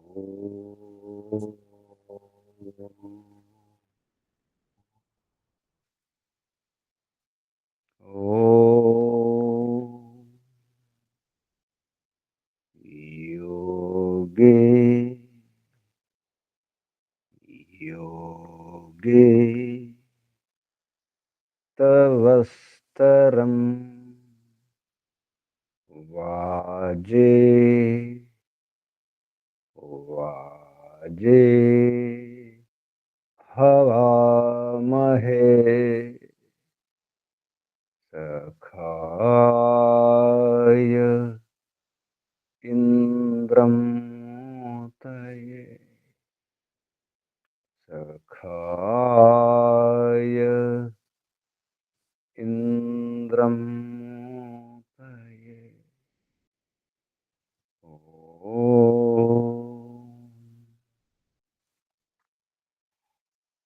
ॐ योगे योगे तवस्तरं वाजे वाजे हवामहे सखाय इन्द्रं तये सखाय इन्द्रं तये ॐ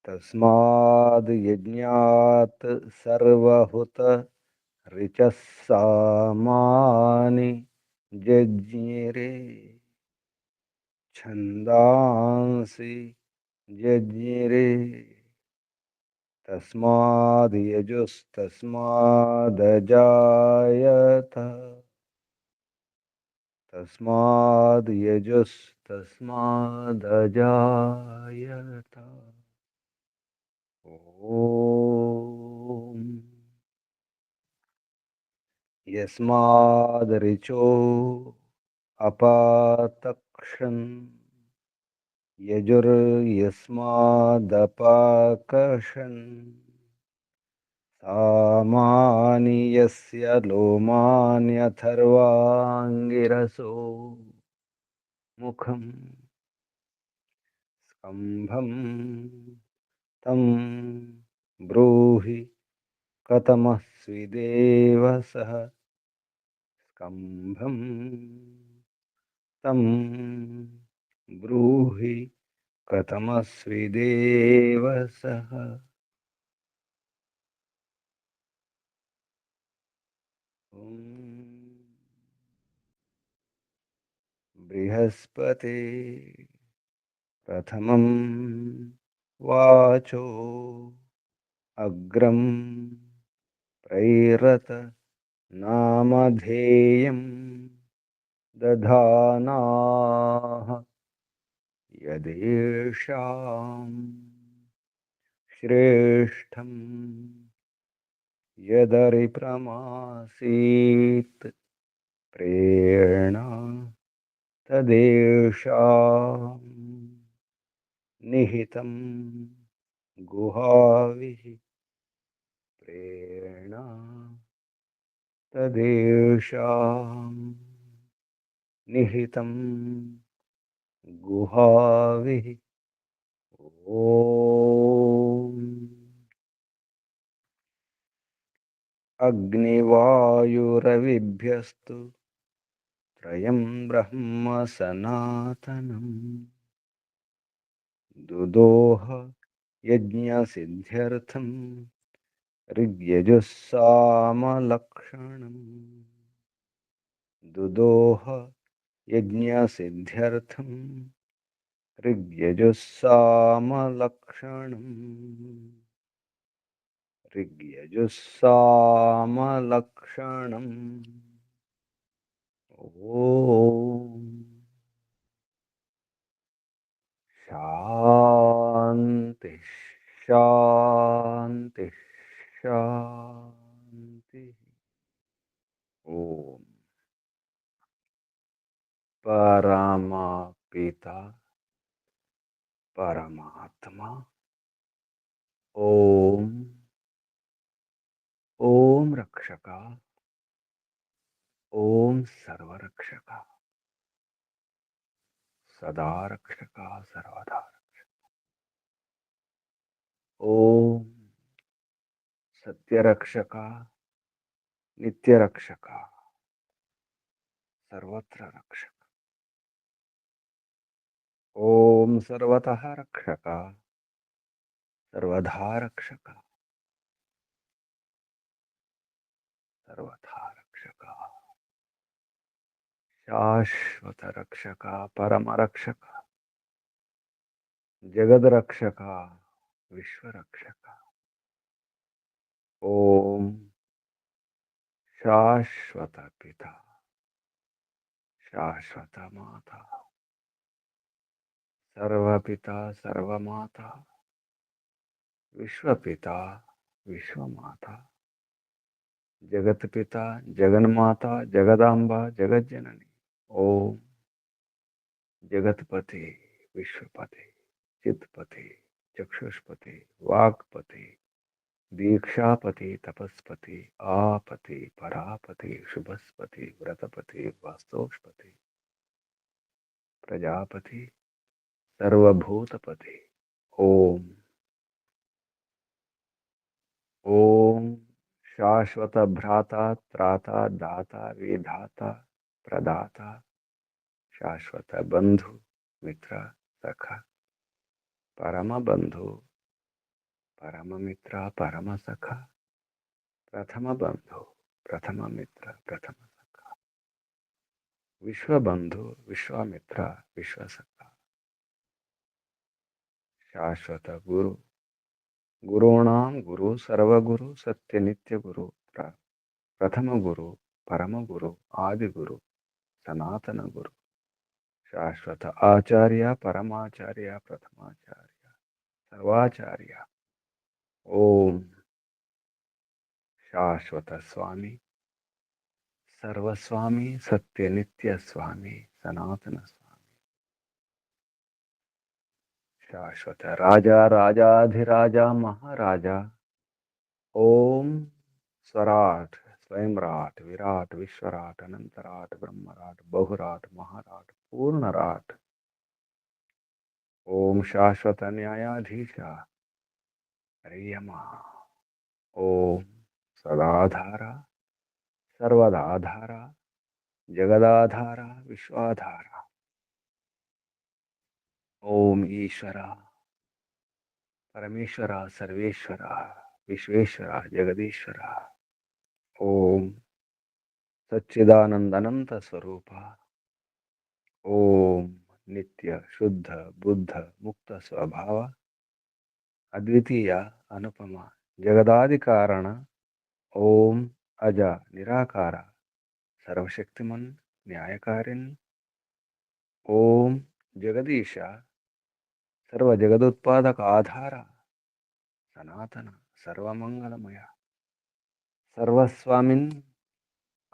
तस्माद् यज्ञात् सर्वहुत ऋचः सामानि जज्ञिरे छन्दांसि जज्ञिरे तस्माद् यजुस्तस्मादजायत तस्माद् यजुस्तस्मादजायत ॐ यस्मादरिचो अपातक्षन् यजुर्यस्मादपाकर्षन् सामानि यस्य लोमान्यथर्वाङ्गिरसो मुखं स्कम्भं तं ब्रूहि कथमस्विदेव सः स्कम्भं तं ब्रूहि कथमस्विदेव सः बृहस्पते प्रथमं वाचो अग्रं प्रैरत नामधेयं दधानाः यदेषां श्रेष्ठं यदरिप्रमासीत् प्रेरणा तदेषां निहितं गुहाविः प्रेरणा तदेषां निहितं गुहाविः ॐ अग्निवायुरविभ्यस्तु त्रयं ब्रह्म सनातनं दुदोह यज्ञसिद्ध्यर्थं ऋग्यजुस्सामलक्षणम् दुदोह यज्ञसिद्ध्यर्थं ऋग्यजुस्सामलक्षणम् ऋग्यजुस्सामलक्षणम् ॐ शान्ति शान्ति शान्ति ॐ परमपिता परमात्मा ॐ ॐ रक्षका ॐ सर्वरक्षका सदा रक्षका सर्वदा ॐ सत्यरक्षका नित्यरक्षका सर्वत्र रक्षक ॐ सर्वतः रक्षका सर्वधा रक्षका सर्वथा रक्षका शाश्वत रक्षका परम रक्षका जगद रक्षका विश्व रक्षका। ओम शाश्वत पिता शाश्वत माता सर्वपिता सर्वमाता विश्वपिता विश्वमाता जगत पिता जगन्माता जगदांबा जगज्जननी। ओम जगतपति विश्वपति चित्तपति चक्षुष्पति वाक्पति दीक्षापति तपस्पति आपति परापति शुभस्पति व्रतपति वास्तोषपति प्रजापति सर्वभूतपति। ओम ओम शाश्वत भ्राता त्राता दाता विधाता प्रदाता शाश्वत बंधु मित्र सखा परम बंधु परम मित्र परम सखा प्रथम बंधु प्रथम मित्र प्रथम सखा विश्व बंधु विश्वामित्र विश्व सखा शाश्वत गुरु गुरूणां गुरु सर्वगुरु सत्य नित्य गुरु प्रथम गुरु परम गुरु आदि गुरु सनातन गुरु शाश्वत आचार्य परमाचार्य प्रथमाचार्य सर्वाचार्य। ओम शाश्वत स्वामी सर्वस्वामी सत्य नित्य स्वामी सनातन स्वामी शाश्वत राजा राजाधिराजा महाराजा। ओम स्वराट स्वयंराट विराट विश्वराट अनंतराट ब्रह्मराट बहुराट महाराट पूर्णराट। ओम शाश्वत न्यायाधीशा हरियमा। ओम सदाधारा सर्वदाधारा जगदाधारा विश्वाधारा। ओम ईश्वरा परमेश्वरा सर्वेश्वरा विश्वेश्वरा जगदीश्वरा। ओम सच्चिदानंद अनंत स्वरूपा। ओम नित्य शुद्ध बुद्ध मुक्त स्वभाव अद्वितीय अनुपम जगदादि कारण। ओम अज निराकार सर्वशक्तिमन न्यायकारिण। ओम जगदीश सर्व जगदुत्पादक आधार सनातन सर्वमंगलमय सर्वस्वामिन्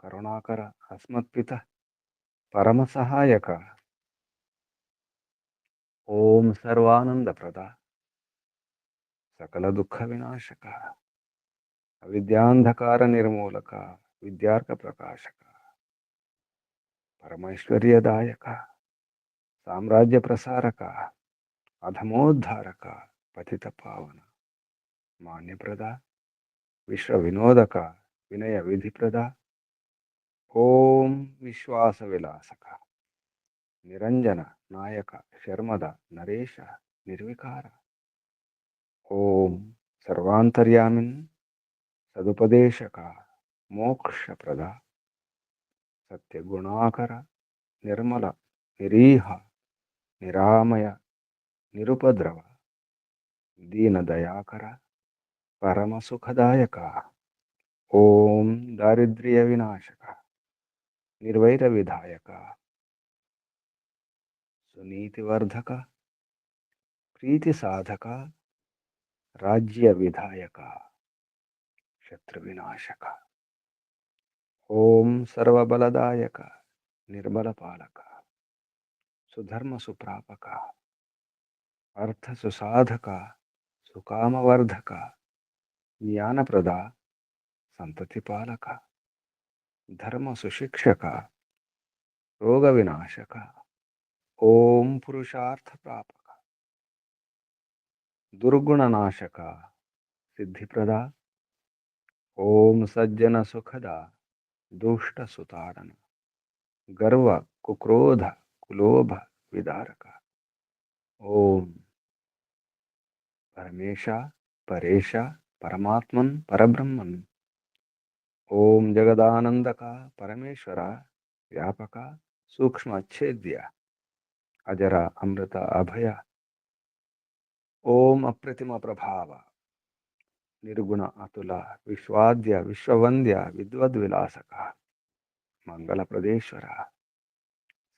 करुणाकर अस्मत्पिता परम सहायक। ओम सर्वानंद प्रदा सकल दुख विनाशक अविद्यांधकार निर्मूलक विद्यार्क प्रकाशक परमैश्वर्यदायक साम्राज्य प्रसारक अधमोद्धारक पतित पावन मान्यप्रदा विश्व विनोदक विनय विधिप्रदा। ओम विश्वास विलासक निरंजन नायक शर्मद नरेश निर्विकार। ओम सर्वांतर्यामिन् सदुपदेशक मोक्षप्रदा सत्य गुणाकर निर्मल निरीह निरामय निरुपद्रव दीन दयाकर परम सुखदायक। ओम दारिद्र्य विनाशक निर्वैर विधायक सुनीतिवर्धक प्रीति साधक राज्य विधायक शत्रु विनाशक। ओम सर्वबलदायक निर्बल पालक सुधर्म सुप्रापक अर्थ सुसाधक सुकामवर्धक ज्ञानप्रदा संतति पालक धर्म सुशिक्षक रोग विनाशक। ओम पुरुषार्थ प्रापक दुर्गुण नाशक सिद्धिप्रदा। ओम सज्जन सुखदा दुष्ट सुताड़न गर्व कुक्रोध कुलोभ विदारक। ओम परमेशा परेशा परमात्मन परब्रह्मन। ओम जगदानंदक परमेश्वरा व्यापक सूक्ष्म अच्छेद्य अजर अमृत अभय ఓం అప్రతిమ ప్రభావ నిర్గుణ అతుల విశ్వాద్య విశ్వవంద్య విద్వద్విలాసక మంగళప్రదేశ్వర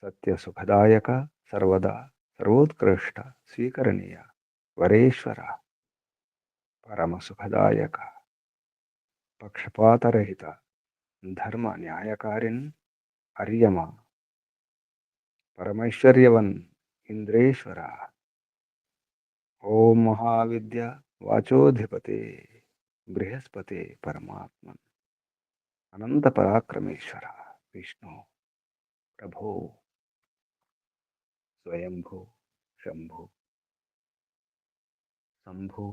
సత్య సుఖదాయక సర్వదా సర్వోత్కృష్ట స్వీకరణీయ వరేశ్వర పరమ సుఖదాయక పక్షపాతరహిత ధర్మ న్యాయకారిన్ అర్యమ పరమైశ్వర్యవన్ ఇంద్రేశ్వర ఓం మహావిద్య వాచోధిపతే బృహస్పతే పరమాత్మన్ అనంత పరాక్రమేశ్వర విష్ణు ప్రభో స్వయంభూ శంభు శంభు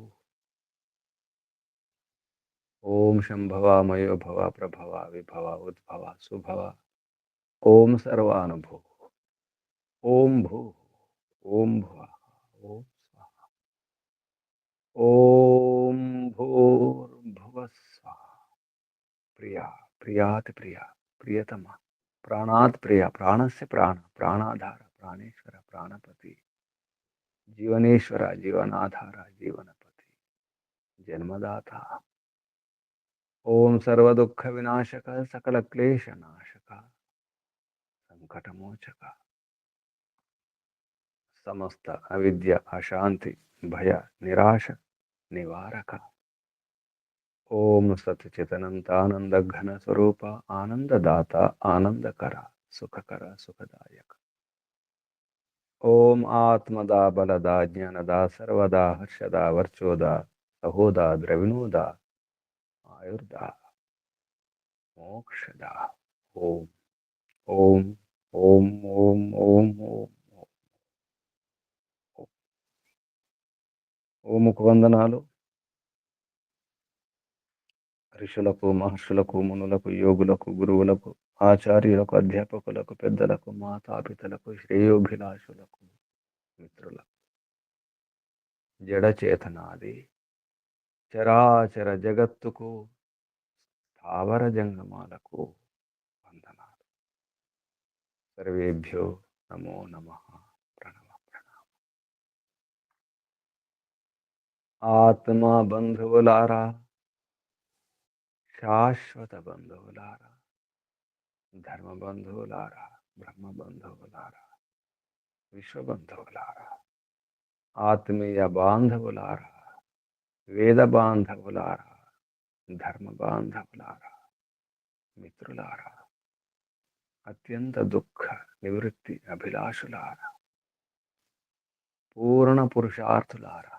ఓం శంభవ మయో భవ ప్రభవ విభవ ఉద్భవ సుభవ ఓం సర్వానుభూ ఓం భూ ఓం భువ ఓం స్వః ఓం భూర్భువస్వః ప్రియా ప్రియాతి ప్రియ ప్రియతమ ప్రాణాత్ ప్రియ ప్రాణస్య ప్రాణ ప్రాణాధార ప్రాణేశ్వర ప్రాణపతి జీవనేశ్వర జీవనాధార జీవనపతి జన్మదాత ఓం సర్వదుఃఖ వినాశక సకల క్లేశ నాశక సంకటమోచక సమస్త అవిద్య అశాంతి భయ నిరాశ నివారక ఓం సత్చితనంతానంద ఘన స్వరూప ఆనందదాత ఆనందకర సుఖకర సుఖదాయక ఓం ఆత్మదా బలదా జ్ఞానదా సర్వదా హర్షదా వర్చోదా సహోదా ద్రవిణోదా ఆయుర్దా మోక్షదా ఓం ఓం ఓం ఓం ఓం ఓం ఓముకు వందనాలు. ఋషులకు మహర్షులకు మునులకు యోగులకు గురువులకు ఆచార్యులకు అధ్యాపకులకు పెద్దలకు మాతాపితలకు శ్రేయోభిలాషులకు మిత్రులకు జడచేతనాది చరాచర జగత్తుకు స్థావర జంగమాలకు వందనాలు. సర్వేభ్యో నమో నమః. ప్రణవ ప్రణామ. ఆత్మ బంధువులారా, శాశ్వత బంధువులారా, ధర్మ బంధువులారా, బ్రహ్మ బంధువులారా, విశ్వబంధువులారా, ఆత్మీయ బాంధవులారా, వేద బాంధవులారా, ధర్మ బాంధవులారా, మిత్రులారా, అత్యంత దుఃఖ నివృత్తి అభిలాషులారా, పూర్ణ పురుషార్థులారా,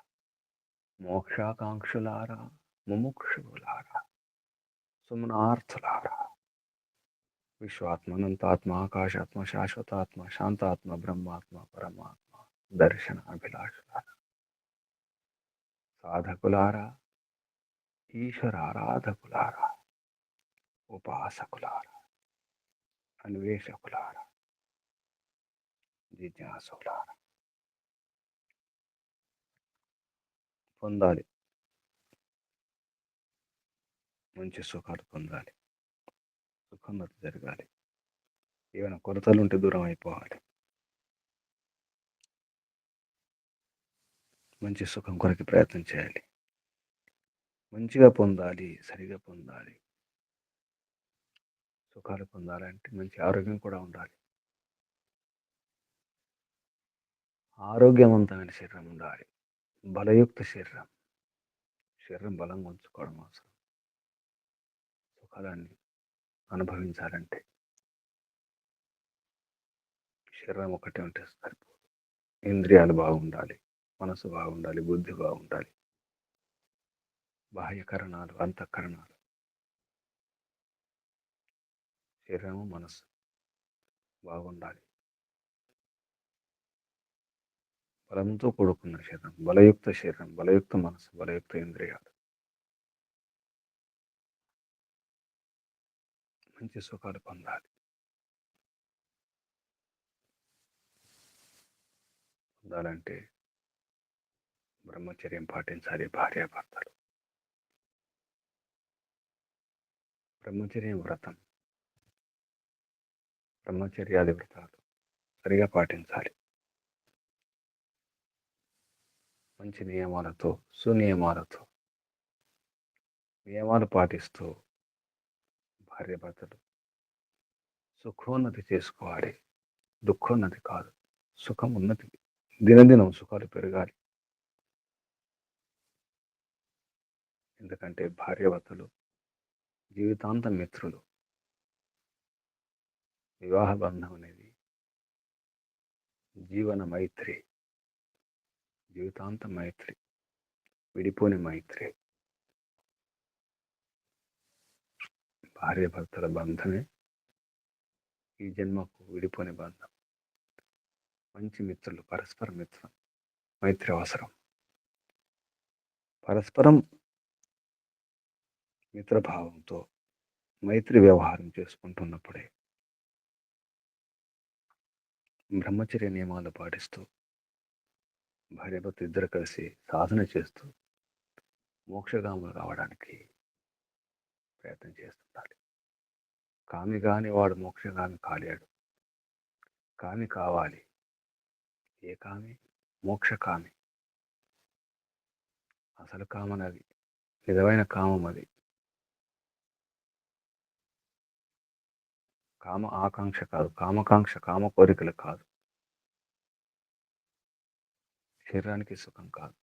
మోక్షాకాంక్షులారా, ముముక్షువులారా, సుమనార్థులారా, విశ్వాత్మ అనంతాత్మ ఆకాశాత్మ శాశ్వతాత్మ శాంతాత్మ బ్రహ్మాత్మ పరమాత్మ దర్శన అభిలాషులారా, సాధకులారా, ఈశ్వరారాధకులారా, ఉపాసకులారా, అన్వేషకులారా, జిజ్ఞాసులారా, పొందాలి, మంచి సుఖాలు పొందాలి, సుఖోన్నతి జరగాలి, ఏమైనా కొరతలు ఉంటే దూరం అయిపోవాలి, మంచి సుఖం కొరకు ప్రయత్నం చేయాలి, మంచిగా పొందాలి, సరిగా పొందాలి. సుఖాలు పొందాలంటే మంచి ఆరోగ్యం కూడా ఉండాలి, ఆరోగ్యవంతమైన శరీరం ఉండాలి, బలయుక్త శరీరం, శరీరం బలంగా ఉంచుకోవడం అవసరం. సుఖాలన్నీ అనుభవించాలంటే శరీరం ఒకటే ఉంటే సరిపోదు. ఇంద్రియాలు బాగుండాలి, మనసు బాగుండాలి, బుద్ధి బాగుండాలి, బాహ్యకరణాలు అంతఃకరణాలు, శరీరము మనసు బాగుండాలి. బలంతో కూడుకున్న శరీరం, బలయుక్త శరీరం, బలయుక్త మనసు, బలయుక్త ఇంద్రియాలు, మంచి సుఖాలు పొందాలి. పొందాలంటే బ్రహ్మచర్యం పాటించాలి భార్యాభర్తలు. బ్రహ్మచర్యం వ్రతం, బ్రహ్మచర్యాది వ్రతాలు సరిగా పాటించాలి. మంచి నియమాలతో, సునియమాలతో, నియమాలు పాటిస్తూ భార్యాభర్తలు సుఖోన్నతి చేసుకోవాలి. దుఃఖోన్నతి కాదు, సుఖం ఉన్నతి. దినదినం సుఖాలు పెరగాలి. ఎందుకంటే భార్యాభర్తలు జీవితాంతం మిత్రులు. వివాహ బంధం అనేది జీవన మైత్రి, జీవితాంత మైత్రి, విడిపోని మైత్రి. భార్యాభర్తల బంధమే ఈ జన్మకు విడిపోని బంధం. మంచి మిత్రులు, పరస్పర మిత్రం, మైత్రి అవసరం. పరస్పరం మిత్రభావంతో మైత్రి వ్యవహారం చేసుకుంటున్నప్పుడే బ్రహ్మచర్య నియమాలు పాటిస్తూ భార్యాభర్త ఇద్దరు కలిసి సాధన చేస్తూ మోక్షగాములు కావడానికి ప్రయత్నం చేస్తుండాలి. కామి కాని వాడు మోక్షగామి కాలేడు. కామి కావాలి. ఏ కామి? మోక్షకామి. అసలు కామం అది, నిజమైన కామం అది. కామ ఆకాంక్ష కాదు, కామకాంక్ష, కామ కోరికలు కాదు, శరీరానికి సుఖం కాదు.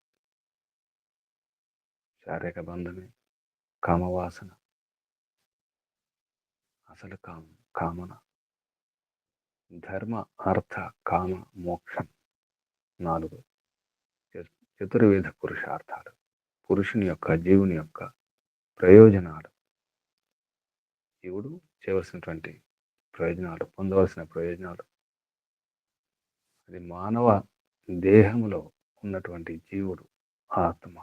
శారీరక బంధమే కామవాసన. అసలు కామం, కామన. ధర్మ, అర్థ, కామ, మోక్షం 4 చతుర్వేద పురుషార్థాలు. పురుషుని యొక్క, జీవుని యొక్క ప్రయోజనాలు. జీవుడు చేయవలసినటువంటి ప్రయోజనాలు, పొందవలసిన ప్రయోజనాలు. అది మానవ దేహంలో ఉన్నటువంటి జీవుడు, ఆత్మ.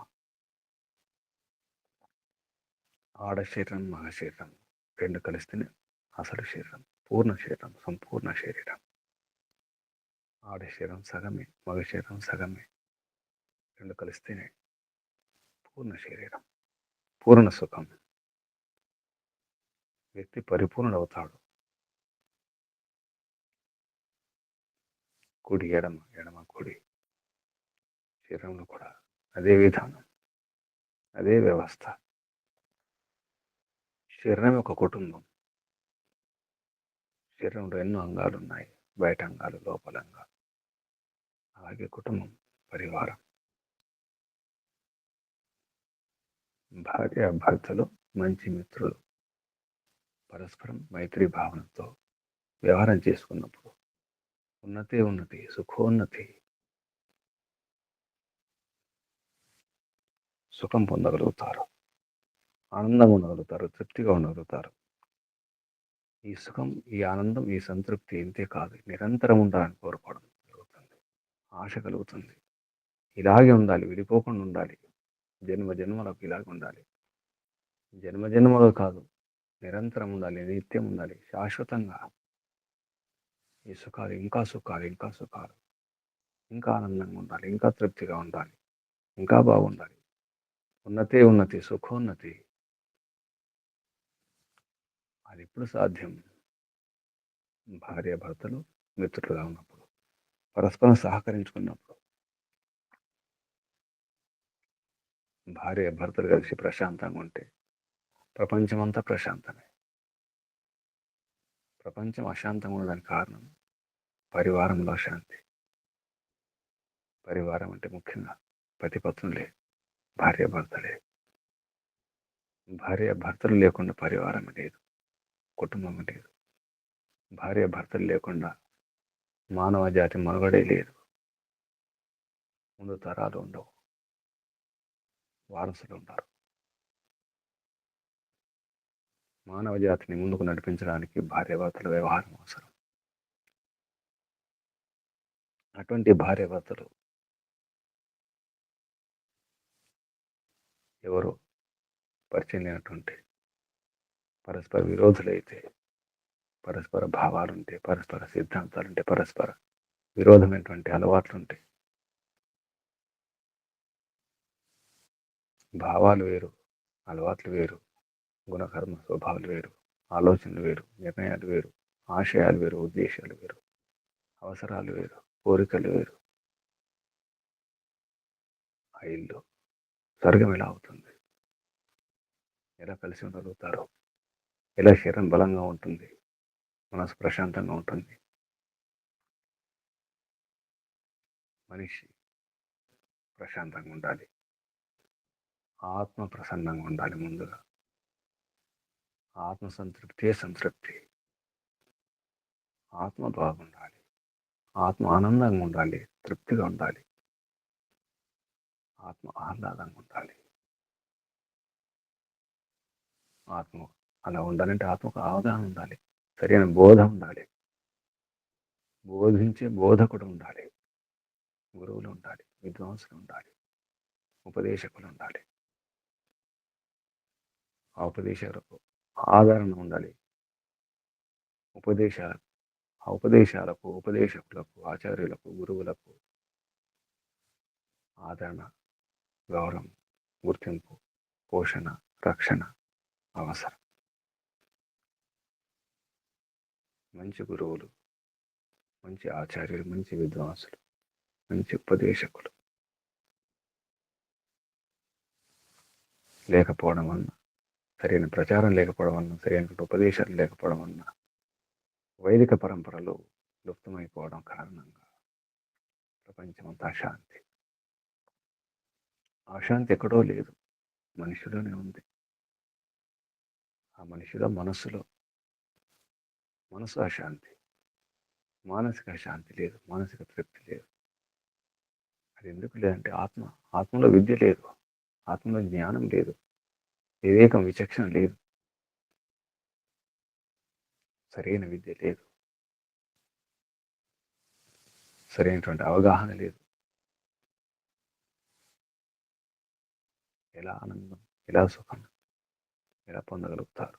ఆడ శరీరం, మగ శరీరం 2 కలిస్తేనే అసలు శరీరం, పూర్ణ శరీరం, సంపూర్ణ శరీరం. ఆడ శరీరం సగమే, మగ శరీరం సగమే. 2 కలిస్తేనే పూర్ణ శరీరం, పూర్ణ సుఖం. వ్యక్తి పరిపూర్ణుడవుతాడు. కుడి ఎడమ, ఎడమ కుడి. శరీరంలో కూడా అదే విధానం, అదే వ్యవస్థ. శరీరం ఒక కుటుంబం. శరీరంలో ఎన్నో అంగాలు ఉన్నాయి, బయట అంగాలు, లోపల అంగాలు. అలాగే కుటుంబం, పరివారం. భార్య భర్తలు మంచి మిత్రులు, పరస్పరం మైత్రి భావనతో వ్యవహారం చేసుకున్నప్పుడు ఉన్నతే ఉన్నతి, సుఖోన్నతి, సుఖం పొందగలుగుతారు, ఆనందంగా ఉండగలుగుతారు, తృప్తిగా ఉండగలుగుతారు. ఈ సుఖం, ఈ ఆనందం, ఈ సంతృప్తి ఇంతే కాదు, నిరంతరం ఉండాలని కోరుకోవడం జరుగుతుంది. ఆశ కలుగుతుంది. ఇలాగే ఉండాలి, విడిపోకుండా ఉండాలి, జన్మ జన్మలకు ఇలాగే ఉండాలి. జన్మ జన్మలు కాదు, నిరంతరం ఉండాలి, నిత్యం ఉండాలి, శాశ్వతంగా. ఈ సుఖాలు, ఇంకా సుఖాలు, ఇంకా సుఖాలు, ఇంకా ఆనందంగా ఉండాలి, ఇంకా తృప్తిగా ఉండాలి, ఇంకా బాగుండాలి. ఉన్నతే ఉన్నతి, సుఖోన్నతి. అది ఎప్పుడు సాధ్యం? భార్య భర్తలు మిత్రులుగా ఉన్నప్పుడు, పరస్పరం సహకరించుకున్నప్పుడు. భార్య భర్తలు కలిసి ప్రశాంతంగా ఉంటే ప్రపంచమంతా ప్రశాంతమే. ప్రపంచం అశాంతంగా ఉండడానికి కారణం పరివారంలో అశాంతి. పరివారం అంటే ముఖ్యంగా పతిపత్నులే, భార్య భర్తలే. భార్య భర్తలు లేకుండా పరివారం లేదు, కుటుంబం లేదు. భార్య భర్తలు లేకుండా మానవ జాతి మనుగడే లేదు. ముందు తరాలు ఉండవు, వారసులు ఉండరు. మానవ జాతిని ముందుకు నడిపించడానికి భార్యాభర్తల వ్యవహారం అవసరం. అటువంటి భార్యాభర్తలు ఎవరు పరిచయం లేనటువంటి, పరస్పర విరోధులైతే, పరస్పర భావాలుంటే, పరస్పర సిద్ధాంతాలుంటే, పరస్పర విరోధమైనటువంటి అలవాట్లుంటే, భావాలు వేరు, అలవాట్లు వేరు, గుణకర్మ స్వభావాలు వేరు, ఆలోచనలు వేరు, నిర్ణయాలు వేరు, ఆశయాలు వేరు, ఉద్దేశాలు వేరు, అవసరాలు వేరు, కోరికలు వేరు. ఇల్లు స్వర్గం ఎలా అవుతుంది? ఎలా కలిసి ఉండగలుగుతారు? ఎలా శరీరం బలంగా ఉంటుంది? మనసు ప్రశాంతంగా ఉంటుంది? మనిషి ప్రశాంతంగా ఉండాలి. ఆత్మ ప్రసన్నంగా ఉండాలి ముందుగా. ఆత్మ సంతృప్తే సంతృప్తి. ఆత్మ బాగుండాలి. ఆత్మ ఆనందంగా ఉండాలి. తృప్తిగా ఉండాలి. ఆత్మ ఆహ్లాదంగా ఉండాలి. ఆత్మ అలా ఉండాలంటే ఆత్మకు అవగాహన ఉండాలి. సరైన బోధ ఉండాలి. బోధించే బోధకుడు ఉండాలి. గురువులు ఉండాలి. విద్వాంసులు ఉండాలి. ఉపదేశకులు ఉండాలి. ఆ ఉపదేశాలకు ఆదరణ ఉండాలి. ఉపదేశాలకు ఉపదేశకులకు ఆచార్యులకు గురువులకు ఆదరణ, గౌరవం, గుర్తింపు, పోషణ, రక్షణ అవసరం. మంచి గురువులు, మంచి ఆచార్యులు, మంచి విద్వాంసులు, మంచి ఉపదేశకులు లేకపోవడం వలన, సరైన ప్రచారం లేకపోవడం వలన, సరైన ఉపదేశాలు లేకపోవడం వలన వైదిక పరంపరలు లుప్తమైపోవడం కారణంగా ప్రపంచమంతా అశాంతి. అశాంతి ఎక్కడో లేదు, మనిషిలోనే ఉంది. ఆ మనిషిలో మనసు అశాంతి, మానసిక అశాంతి లేదు, మానసిక తృప్తి లేదు. అది ఎందుకు లేదంటే ఆత్మలో విద్య లేదు, ఆత్మలో జ్ఞానం లేదు, వివేకం విచక్షణ లేదు, సరైన విద్య లేదు, సరైనటువంటి అవగాహన లేదు. ఎలా ఆనందం, ఎలా సుఖం ఎలా పొందగలుగుతారు?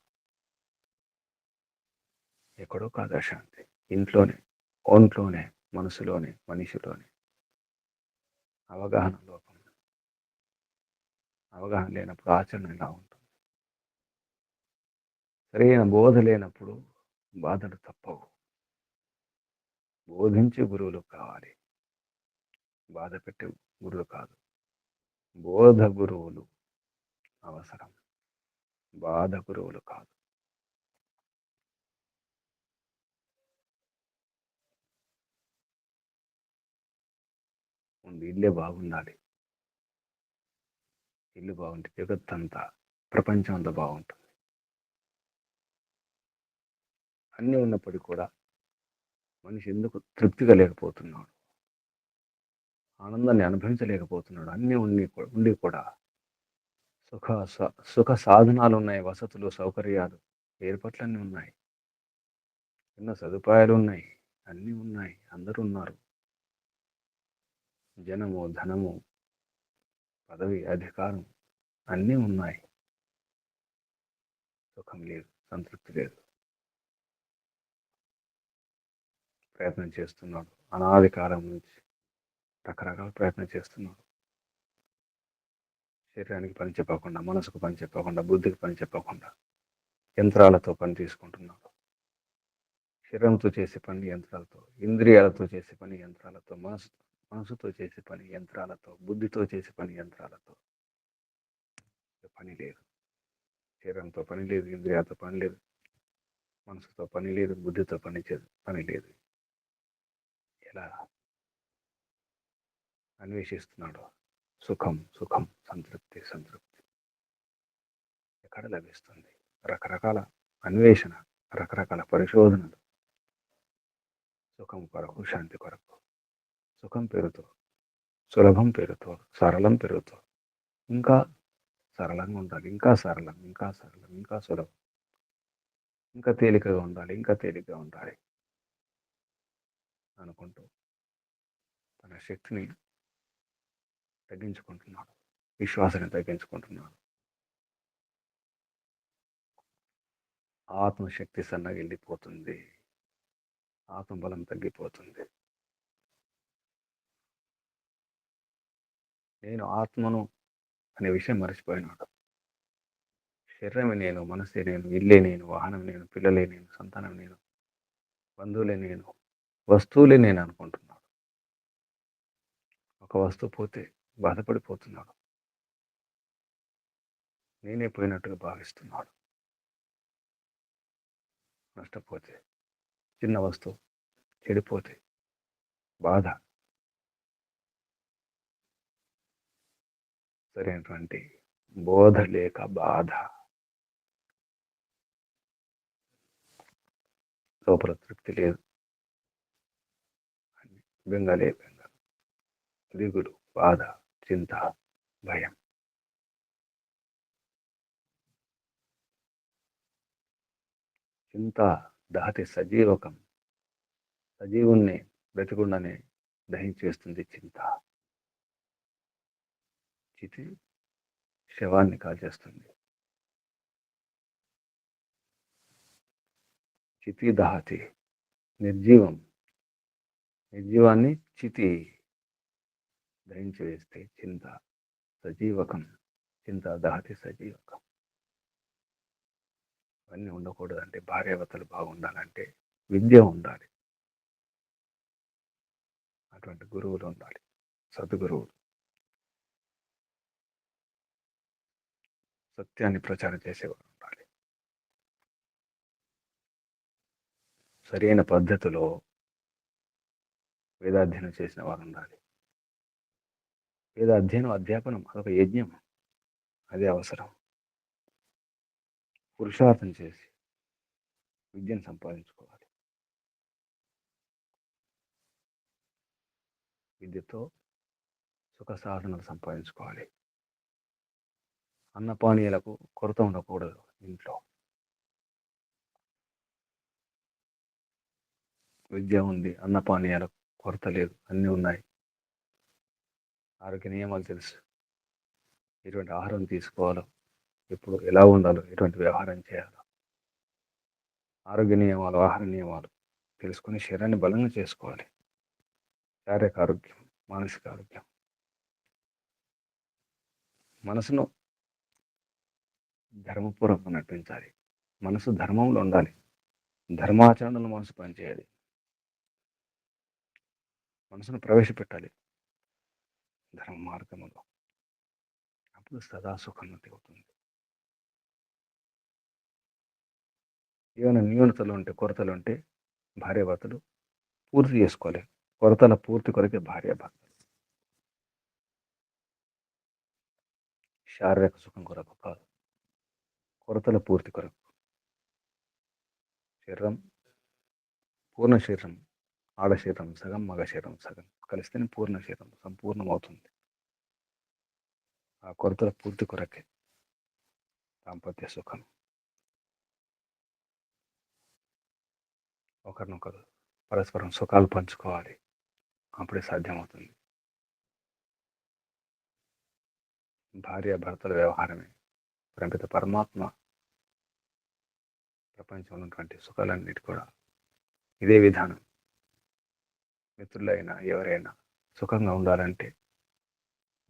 ఎక్కడో కాదు అశాంతి, ఇంట్లోనే, ఒంట్లోనే, మనసులోనే, మనిషిలోనే. అవగాహన లోపం. అవగాహన లేనప్పుడు ఆచరణ ఎలా ఉంటుంది? సరైన బోధ లేనప్పుడు బాధలు తప్పవు. బోధించే గురువులు కావాలి, బాధ పెట్టే గురువులు కాదు. బోధ గురువులు అవసరం, బాధ గురువులు కాదు. ముందు ఇల్లే బాగుండాలి. ఇల్లు బాగుంటే జగత్తంతా, ప్రపంచం అంతా బాగుంటుంది. అన్నీ ఉన్నప్పటికీ కూడా మనిషి ఎందుకు తృప్తిగా లేకపోతున్నాడు? ఆనందాన్ని అనుభవించలేకపోతున్నాడు. అన్నీ ఉండి కూడా సుఖ సాధనాలు ఉన్నాయి, వసతులు, సౌకర్యాలు, ఏర్పాట్లన్నీ ఉన్నాయి, ఎన్నో సదుపాయాలు ఉన్నాయి, అన్నీ ఉన్నాయి, అందరూ ఉన్నారు. జనము, ధనము, పదవి, అధికారం అన్నీ ఉన్నాయి. సుఖం లేదు, సంతృప్తి లేదు. ప్రయత్నం చేస్తున్నాడు, అనాది కాలం నుంచి రకరకాల ప్రయత్నం చేస్తున్నాడు. శరీరానికి పని చెప్పకుండా, మనసుకు పని చెప్పకుండా, బుద్ధికి పని చెప్పకుండా యంత్రాలతో పని తీసుకుంటున్నాడు. శరీరంతో చేసే పని యంత్రాలతో, ఇంద్రియాలతో చేసే పని యంత్రాలతో, మనసుతో చేసే పని యంత్రాలతో, బుద్ధితో చేసే పని యంత్రాలతో. పని లేదు. శరీరంతో పని లేదు, ఇంద్రియాలతో పని లేదు, మనసుతో పని లేదు, బుద్ధితో పని లేదు. ఎలా అన్వేషిస్తున్నాడు సుఖం, సంతృప్తి. ఎక్కడ లభిస్తుంది? రకరకాల అన్వేషణ, రకరకాల పరిశోధనలు. సుఖం కొరకు, శాంతి కొరకు, సుఖం పేరుతో, సులభం పేరుతో, సరళం పేరుతో, ఇంకా సరళంగా ఉండాలి, ఇంకా సరళం, ఇంకా సులభం, ఇంకా తేలికగా ఉండాలి అనుకుంటూ తన శక్తిని తగ్గించుకుంటున్నాడు, విశ్వాసాన్ని తగ్గించుకుంటున్నాడు. ఆత్మశక్తి సన్నగిల్లిపోతుంది, ఆత్మబలం తగ్గిపోతుంది. నేను ఆత్మను అనే విషయం మర్చిపోయినాడు. శరీరమే నేను, మనసే నేను, ఇల్లే నేను, వాహనం నేను, పిల్లలే నేను, సంతానం నేను, బంధువులే నేను, వస్తువులే నేను అనుకుంటున్నాడు. ఒక వస్తువు పోతే బాధపడిపోతున్నాడు. నేనే పోయినట్టుగా భావిస్తున్నాడు. నష్టపోతే, చిన్న వస్తువు చెడిపోతే బాధ. సరైనటువంటి బోధ లేక బాధ. లోపల తృప్తి లేదు. బెంగలే బెంగ, దిగులు, బాధ, చింత, భయం. చింత దహతి సజీవకం. సజీవుణ్ణి బ్రతికుండనే దహించేస్తుంది చింత. చితి శవాన్ని కాల్చేస్తుంది. చితి దహతి నిర్జీవం. నిర్జీవాన్ని చితి దహించి వేస్తే చింత సజీవకం. చింత దహతి సజీవకం. అవన్నీ ఉండకూడదంటే, భార్యాభర్తలు బాగుండాలంటే విద్య ఉండాలి. అటువంటి గురువులు ఉండాలి, సద్గురువులు. సత్యాన్ని ప్రచారం చేసేవారు ఉండాలి. సరైన పద్ధతిలో వేదాధ్యయనం చేసిన వారు ఉండాలి. వేదాధ్యయనం, అధ్యాపనం అదొక యజ్ఞం. అదే అవసరం. పురుషార్థం చేసి విద్యను సంపాదించుకోవాలి. విద్యతో సుఖ సాధనలు సంపాదించుకోవాలి. అన్నపానీయాలకు కొరత ఉండకూడదు ఇంట్లో. విద్య ఉంది, అన్నపానీయాలకు కొరత లేదు, అన్నీ ఉన్నాయి. ఆరోగ్య నియమాలు తెలుసు. ఎటువంటి ఆహారం తీసుకోవాలో, ఎప్పుడు ఎలా ఉండాలో, ఎటువంటి వ్యవహారం చేయాలో, ఆరోగ్య నియమాలు, ఆహార నియమాలు తెలుసుకుని శరీరాన్ని బలంగా చేసుకోవాలి. శారీరక ఆరోగ్యం, మానసిక ఆరోగ్యం. మనసును ధర్మపూర్వకంగా నడిపించాలి. మనసు ధర్మంలో ఉండాలి. ధర్మాచరణలో మనసు పనిచేయాలి. మనసును ప్రవేశపెట్టాలి ధర్మ మార్గంలో. అప్పుడు సదా సుఖోన్నతి అవుతుంది. ఏమైనా న్యూనతలు ఉంటే, కొరతలు ఉంటే భార్యాభర్తలు పూర్తి చేసుకోవాలి. కొరతల పూర్తి కొరకే భార్యాభర్తలు. శారీరక సుఖం కొరకు కాదు, కొరతల పూర్తి కొరకు. శరీరం, పూర్ణ శరీరం, ఆడ శరీరం సగం, మగ శరీరం సగం కలిస్తేనే పూర్ణ శరీరం సంపూర్ణమవుతుంది. ఆ కొరతల పూర్తి కొరకే దాంపత్య సుఖం. ఒకరినొకరు పరస్పరం సుఖాలు పంచుకోవాలి. అప్పుడే సాధ్యమవుతుంది. భార్యాభర్తల వ్యవహారమే ప్రమిత పరమాత్మ ప్రపంచంలో ఉన్నటువంటి సుఖాలన్నిటి కూడా ఇదే విధానం. మిత్రులైనా ఎవరైనా సుఖంగా ఉండాలంటే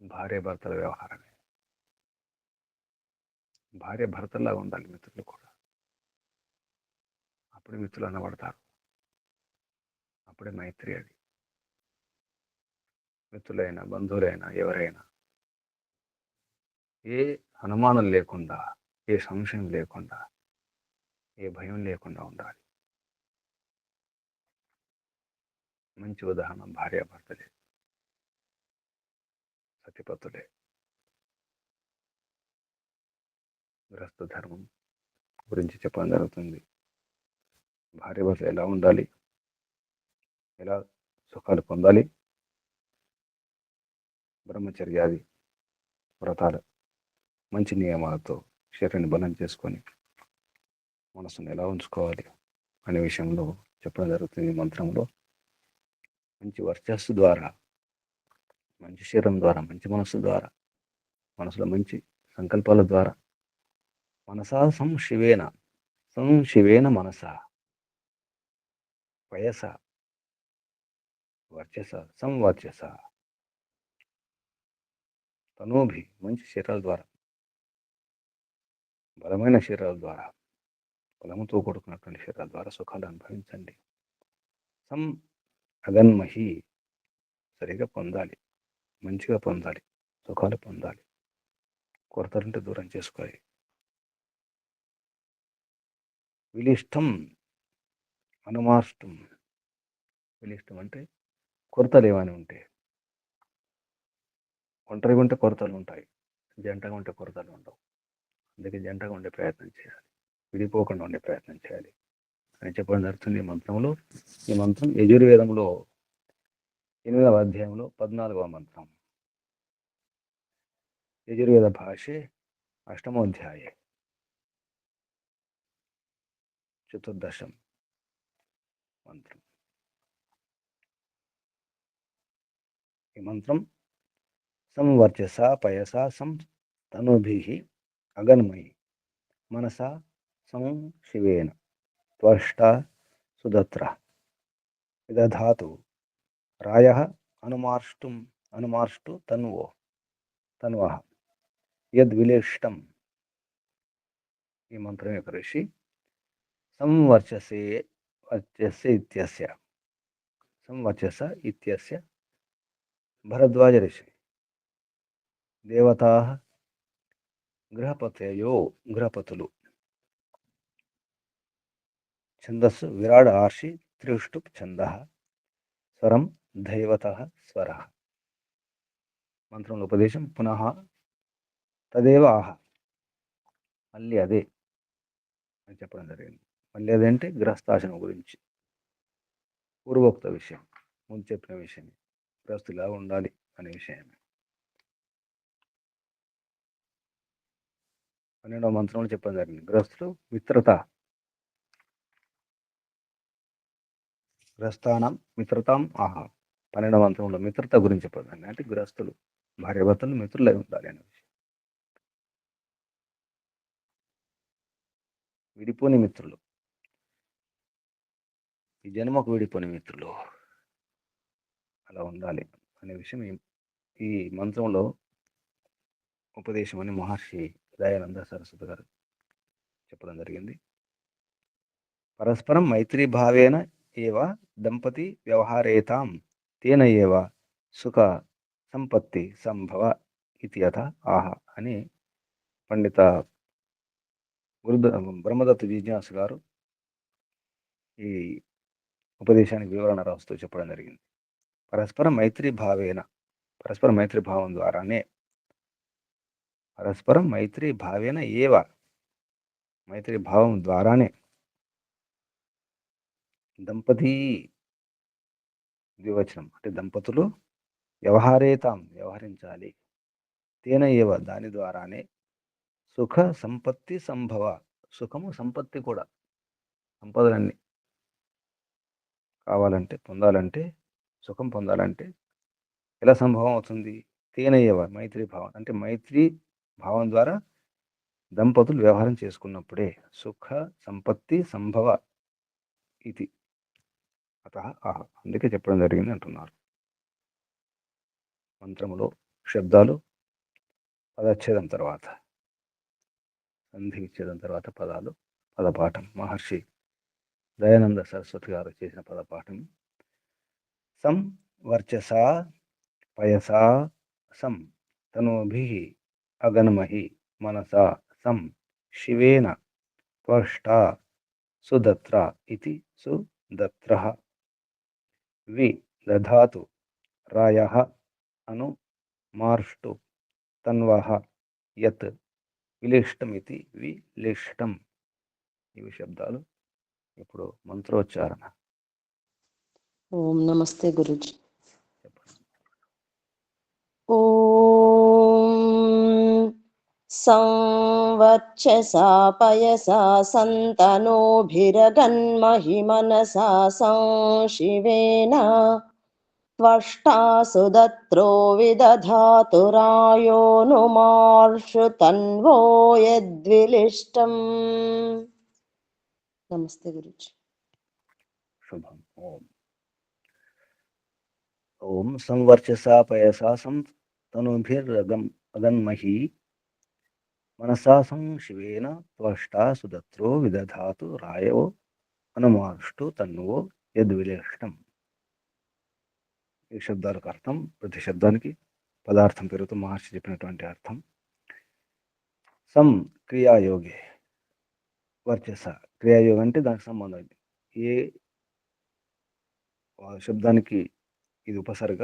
భార్యాభర్తల వ్యవహారమే. భార్యాభర్తల్లాగా ఉండాలి మిత్రులు కూడా. అప్పుడే మిత్రులు అనబడతారు. అప్పుడే మైత్రి. అది మిత్రులైనా, బంధువులైనా, ఎవరైనా ఏ అనుమానం లేకుండా, ఏ సంశయం లేకుండా, ఏ భయం లేకుండా ఉండాలి. మంచి ఉదాహరణ భార్యాభర్తలే, సతిపతులే. గృహస్థ ధర్మం గురించి చెప్పడం జరుగుతుంది. భార్యాభర్తలు ఎలా ఉండాలి, ఎలా సుఖాలు పొందాలి, బ్రహ్మచర్యాది వ్రతాలు, మంచి నియమాలతో శరీరాన్ని బలం చేసుకొని మనసును ఎలా ఉంచుకోవాలి అనే విషయంలో చెప్పడం జరుగుతుంది. ఈ మంత్రంలో మంచి వర్చస్సు ద్వారా, మంచి శరీరం ద్వారా, మంచి మనస్సు ద్వారా, మనసులో మంచి సంకల్పాల ద్వారా, మనసా సంశివేన, సంశివేన మనస, వయస, వర్చస, సంవర్చస, తనోభి, మంచి శరీరాల ద్వారా, బలమైన శరీరాల ద్వారా, బలముతో కూడుకున్నటువంటి శరీరాల ద్వారా సుఖాలు అనుభవించండి. సం అగన్మహి, సరిగా పొందాలి, మంచిగా పొందాలి. సుఖాలు పొందాలి. కొరతలుంటే దూరం చేసుకోవాలి. విలిష్టం అనుమాష్టం. విలిష్టం అంటే కొరతలు ఏమైనా ఉంటే. ఒంటరిగా ఉంటే కొరతలు ఉంటాయి, జంటగా ఉంటే కొరతలు ఉండవు. అందుకే జంటగా ఉండే ప్రయత్నం చేయాలి, విడిపోకుండా ఉండే ప్రయత్నం చేయాలి అని చెప్పడం జరుగుతుంది ఈ మంత్రంలో. ఈ మంత్రం యజుర్వేదంలో 8వ అధ్యాయంలో 14వ మంత్రం. యజుర్వేద భాషే అష్టమోధ్యాయే చతుర్దశం మంత్రం. ఈ మంత్రం సంవర్చస పయసా సం తనుభిః అగన్మయి మనసా సం శివేన త్వష్టా సుదత్ర విదధాతు రాయః అనుమార్ష్టు తన్వః యద్విలిష్టం. ఈ మంత్రం యొక్క ఋషి సంవర్చస ఇత్యస్య భరద్వాజ ఋషి. దేవతాః గృహపతులు. ఛందస్సు విరాడ్ ఆర్షి త్రిష్టుప్ ఛందః స్వరం దైవతః స్వరః. మంత్రంలో ఉపదేశం పునః తదేవ ఆహ, మళ్ళీ అదే అని చెప్పడం జరిగింది. మళ్ళీ అదేంటే గృహస్థాశ్రమం గురించి పూర్వోక్త విషయం, ముందు చెప్పిన విషయం, గృహస్థులా ఉండాలి అనే విషయం. 12వ మంత్రంలో చెప్పడం జరిగింది గృహస్థులు మిత్రత, గృహస్థానం మిత్రతాం ఆహ. 12వ మంత్రంలో మిత్రత గురించి చెప్పడం, అంటే గృహస్థులు భార్యాభర్తలు మిత్రులై ఉండాలి అనే విషయం. విడిపోని మిత్రులు, ఈ జన్మకు విడిపోని మిత్రులు అలా ఉండాలి అనే విషయం ఈ మంత్రంలో ఉపదేశం అని మహర్షి దయానంద సరస్వతి గారు చెప్పడం జరిగింది. పరస్పరం మైత్రీ భావేన ఏవ దంపతి వ్యవహారేతాం తేన ఏవ సుఖ సంపత్తి సంభవ ఇది యథ ఆహ అని పండిత బ్రహ్మదత్త జిజ్ఞాసు గారు ఈ ఉపదేశానికి వివరణ రాస్తూ చెప్పడం జరిగింది. పరస్పర మైత్రీ భావం ద్వారానే, పరస్పరం మైత్రీ భావేన ఏవ, మైత్రీ భావం ద్వారానే దంపతి ద్వివచనం అంటే దంపతులు వ్యవహరించాలి. తేన ఏవ దాని ద్వారానే సుఖ సంపత్తి సంభవ, సుఖము సంపత్తి కూడా, సంపదలన్నీ కావాలంటే పొందాలంటే, సుఖం పొందాలంటే ఎలా సంభవం అవుతుంది? తేన ఏవ మైత్రీ భావం, అంటే మైత్రీ భావం ద్వారా దంపతులు వ్యవహారం చేసుకున్నప్పుడే సుఖ సంపత్తి సంభవ ఇది అత ఆహ, అందుకే చెప్పడం జరిగింది అంటున్నారు. మంత్రములో శబ్దాలు పదచ్ఛేదం తర్వాత, సంధి విచ్ఛేదం తర్వాత పదాలు, పదపాఠం మహర్షి దయానంద సరస్వతి గారు చేసిన పదపాఠం. సం వర్చసా పయసా సం తనూభిః అగన్మహి మనసా సం శివేన త్వష్టా సుదత్ర ఇతి సుదత్రః వి దధాతు రాయః అనుమార్ష్టు తన్వః యత్ విలిష్టమితి విలిష్టం. ఇవి శబ్దాలు. ఇప్పుడు మంత్రోచ్చారణ. ఓం నమస్తే గురుజీ. ఓం సంవర్చసా పయసా సంతనోభిరగన్మహి మనసా సంశివేన త్వష్టా సుదత్రో విదధాతు రాయోనుమార్షు తన్వో యద్విలిష్టం. నమస్తే గురుజీ. శుభం. ఓం సంవర్చసా పయసా సం తనూభిరగన్మహి మనసా సంశివేన త్వష్టా సుదత్రో విదధాతు రాయో అనుమార్ష్టు తన్వో యద్విలిష్టం. ఈ శబ్దాలకు అర్థం, ప్రతి శబ్దానికి పదార్థం పేరుతో మహర్షి చెప్పినటువంటి అర్థం. సం క్రియాయోగి వర్చస. క్రియాయోగం అంటే దానికి సంబంధం. ఏ శబ్దానికి ఇది ఉపసర్గ,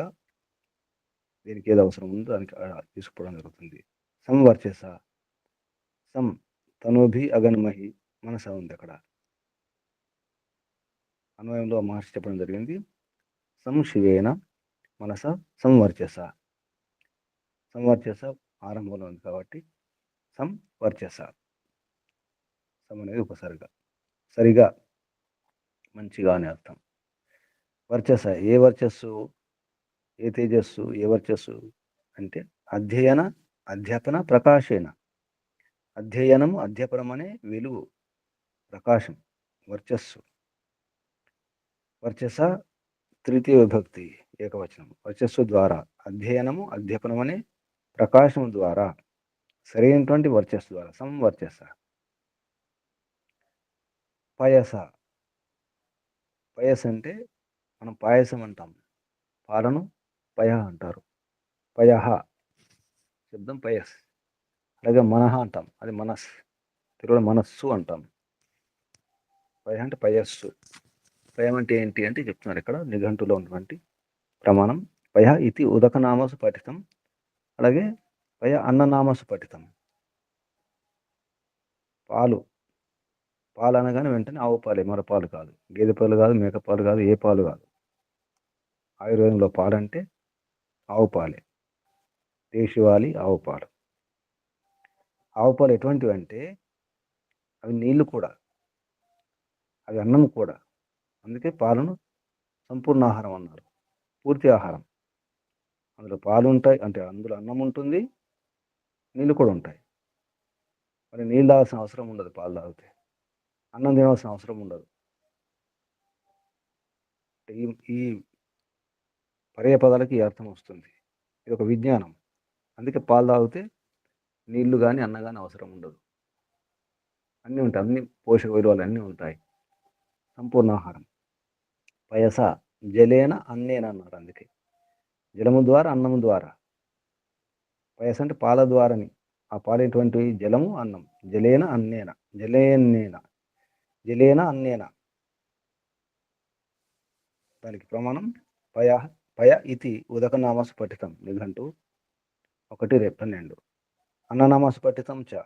దీనికి ఏది అవసరం ఉందో దానికి తీసుకోవడం జరుగుతుంది. సంవర్చస. సం తనోభి అగన్మహి మనస ఉంది అక్కడ. అన్వయంలో మహర్షి చెప్పడం జరిగింది. సంశివేన మనస సంవర్చస. సంవర్చస ఆరంభంలో ఉంది కాబట్టి సంవర్చస. సం అనేది ఉపసర్గ. సరిగా, మంచిగా అనే అర్థం. వర్చస. ఏ వర్చస్సు, ఏ తేజస్సు, ఏ వర్చస్సు అంటే అధ్యయన అధ్యాపన ప్రకాశేన. అధ్యయనము అధ్యాపనం అనే వెలుగు, ప్రకాశం, వర్చస్సు. వర్చస తృతీయ విభక్తి ఏకవచనం. వర్చస్సు ద్వారా, అధ్యయనము అధ్యాపనం అనే ప్రకాశం ద్వారా, సరైనటువంటి వర్చస్సు ద్వారా. సంవర్చస. పయస. పయస్ అంటే మనం పాయసం అంటాం, పాలను పయ అంటారు. పయహ శబ్దం పయస్. అలాగే మనహ అంటాం, అది మనస్, తెలుగులో మనస్సు అంటాం. పయ అంటే పయస్సు. పయం అంటే ఏంటి అంటే చెప్తున్నారు ఇక్కడ నిఘంటులో ఉన్నటువంటి ప్రమాణం. పయ ఇది ఉదకనామసు పఠితం. అలాగే పయ అన్ననామసు పఠితం. పాలు. పాలు అనగానే వెంటనే ఆవు పాలే, మరో పాలు కాదు, గేదె పాలు కాదు, మేక పాలు కాదు, ఏ పాలు కాదు. ఆయుర్వేదంలో పాలంటే ఆవు పాలే, దేశవాళీ ఆవు పాలు. ఆవు పాలు ఎటువంటివి అంటే అవి నీళ్లు కూడా, అవి అన్నం కూడా. అందుకే పాలను సంపూర్ణ ఆహారం అన్నారు, పూర్తి ఆహారం. అందులో పాలు ఉంటాయి అంటే అందులో అన్నం ఉంటుంది, నీళ్ళు కూడా ఉంటాయి. మరి నీళ్ళు తాగాల్సిన అవసరం ఉండదు పాలు తాగితే, అన్నం తినవలసిన అవసరం ఉండదు. ఈ ఈ పర్యాయ పదాలకి ఈ అర్థం వస్తుంది. ఇది ఒక విజ్ఞానం. అందుకే పాలు తాగితే నీళ్లు కానీ అన్నం కానీ అవసరం ఉండదు. అన్నీ ఉంటాయి, అన్ని పోషక విలువలు అన్నీ ఉంటాయి. సంపూర్ణాహారం. పయస జలేన అన్నేన అన్నారు. అందుకే జలము ద్వారా, అన్నము ద్వారా. పయస అంటే పాల ద్వారని. ఆ పాలు ఎటువంటి జలము, అన్నం. జలేన అన్నేన, జలేన్నేన, జలేన అన్నేన. దానికి ప్రమాణం పయ. పయ ఇది ఉదకనామసు పఠితం నిఘంటు 1:12. అన్ననామసు పఠితం చ.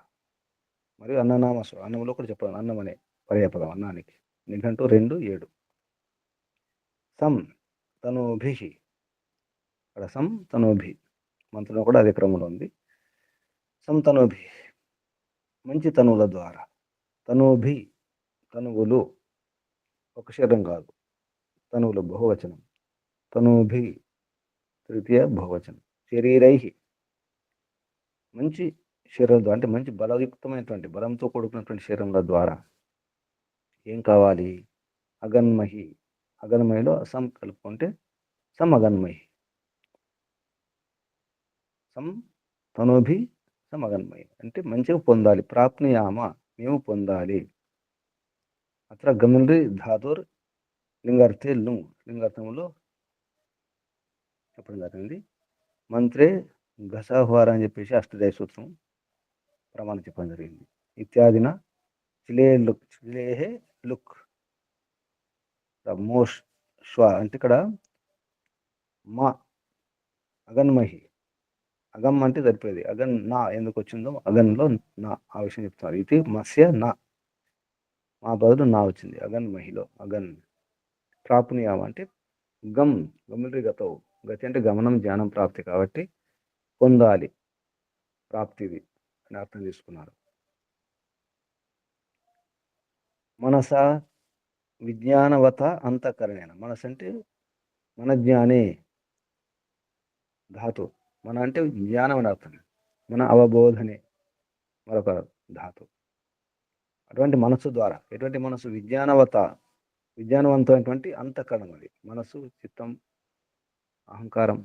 మరియు అన్ననామసు, అన్నంలో కూడా చెప్పాను, అన్నం అనే పర్యాపదం అన్నానికి. నిఘంటు 2:7. సం తనూభి. ఇక్కడ సం తనూభి మంత్రంలో కూడా అదే క్రమంలో ఉంది. సం తనూభి మంచి తనువుల ద్వారా. తనూభి తనువులు, ఒక శరీరం కాదు, తనువులు బహువచనం. తనూభి తృతీయ బహువచనం. శరీరై మంచి శరీరంతో అంటే మంచి బలయుక్తమైనటువంటి, బలంతో కూడుకున్నటువంటి శరీరంల ద్వారా. ఏం కావాలి? అగన్మహి. అగన్మహిలో సం కలుపుకుంటే సం అగన్మహి. సం తనోభి సం అగన్మహి అంటే మంచిగా పొందాలి. ప్రాప్నుయామ మేము పొందాలి. అత్ర గమనరి ధాతుర్ లింగార్థే లుంగ్, లింగార్థంలో చెప్పడం జరిగింది. మంత్రే ఘసాహ్వార అని చెప్పేసి అష్టాధ్యాయ సూత్రం ప్రమాణం చెప్పడం జరిగింది. ఇత్యాదిన చిలే లుక్, చిలేహే లుక్, మోష్ శ్వ అంటే ఇక్కడ మా అగన్మహి. అగమ్ అంటే సరిపోయేది, అగన్ నా ఎందుకు వచ్చిందో అగన్లో నా, ఆ విషయం చెప్తున్నారు. ఇది మత్స్య నా, మా బదులు నా వచ్చింది అగన్మహిలో. అగన్. ప్రాప్నుయామ అంటే గమ్, గమనరి గతవు. గతి అంటే గమనం, జ్ఞానం, ప్రాప్తి కాబట్టి పొందాలి, ప్రాప్తిది అని అర్థం తీసుకున్నారు. మనస విజ్ఞానవత అంతఃకరణేన. మనసు అంటే మన జ్ఞానే ధాతు. మన అంటే జ్ఞానం అని అర్థం. మన అవబోధనే మరొక ధాతు. అటువంటి మనస్సు ద్వారా. ఎటువంటి మనసు? విజ్ఞానవత, విజ్ఞానవంతమైనటువంటి అంతఃకరణం. అది మనస్సు, చిత్తం, అహంకారం,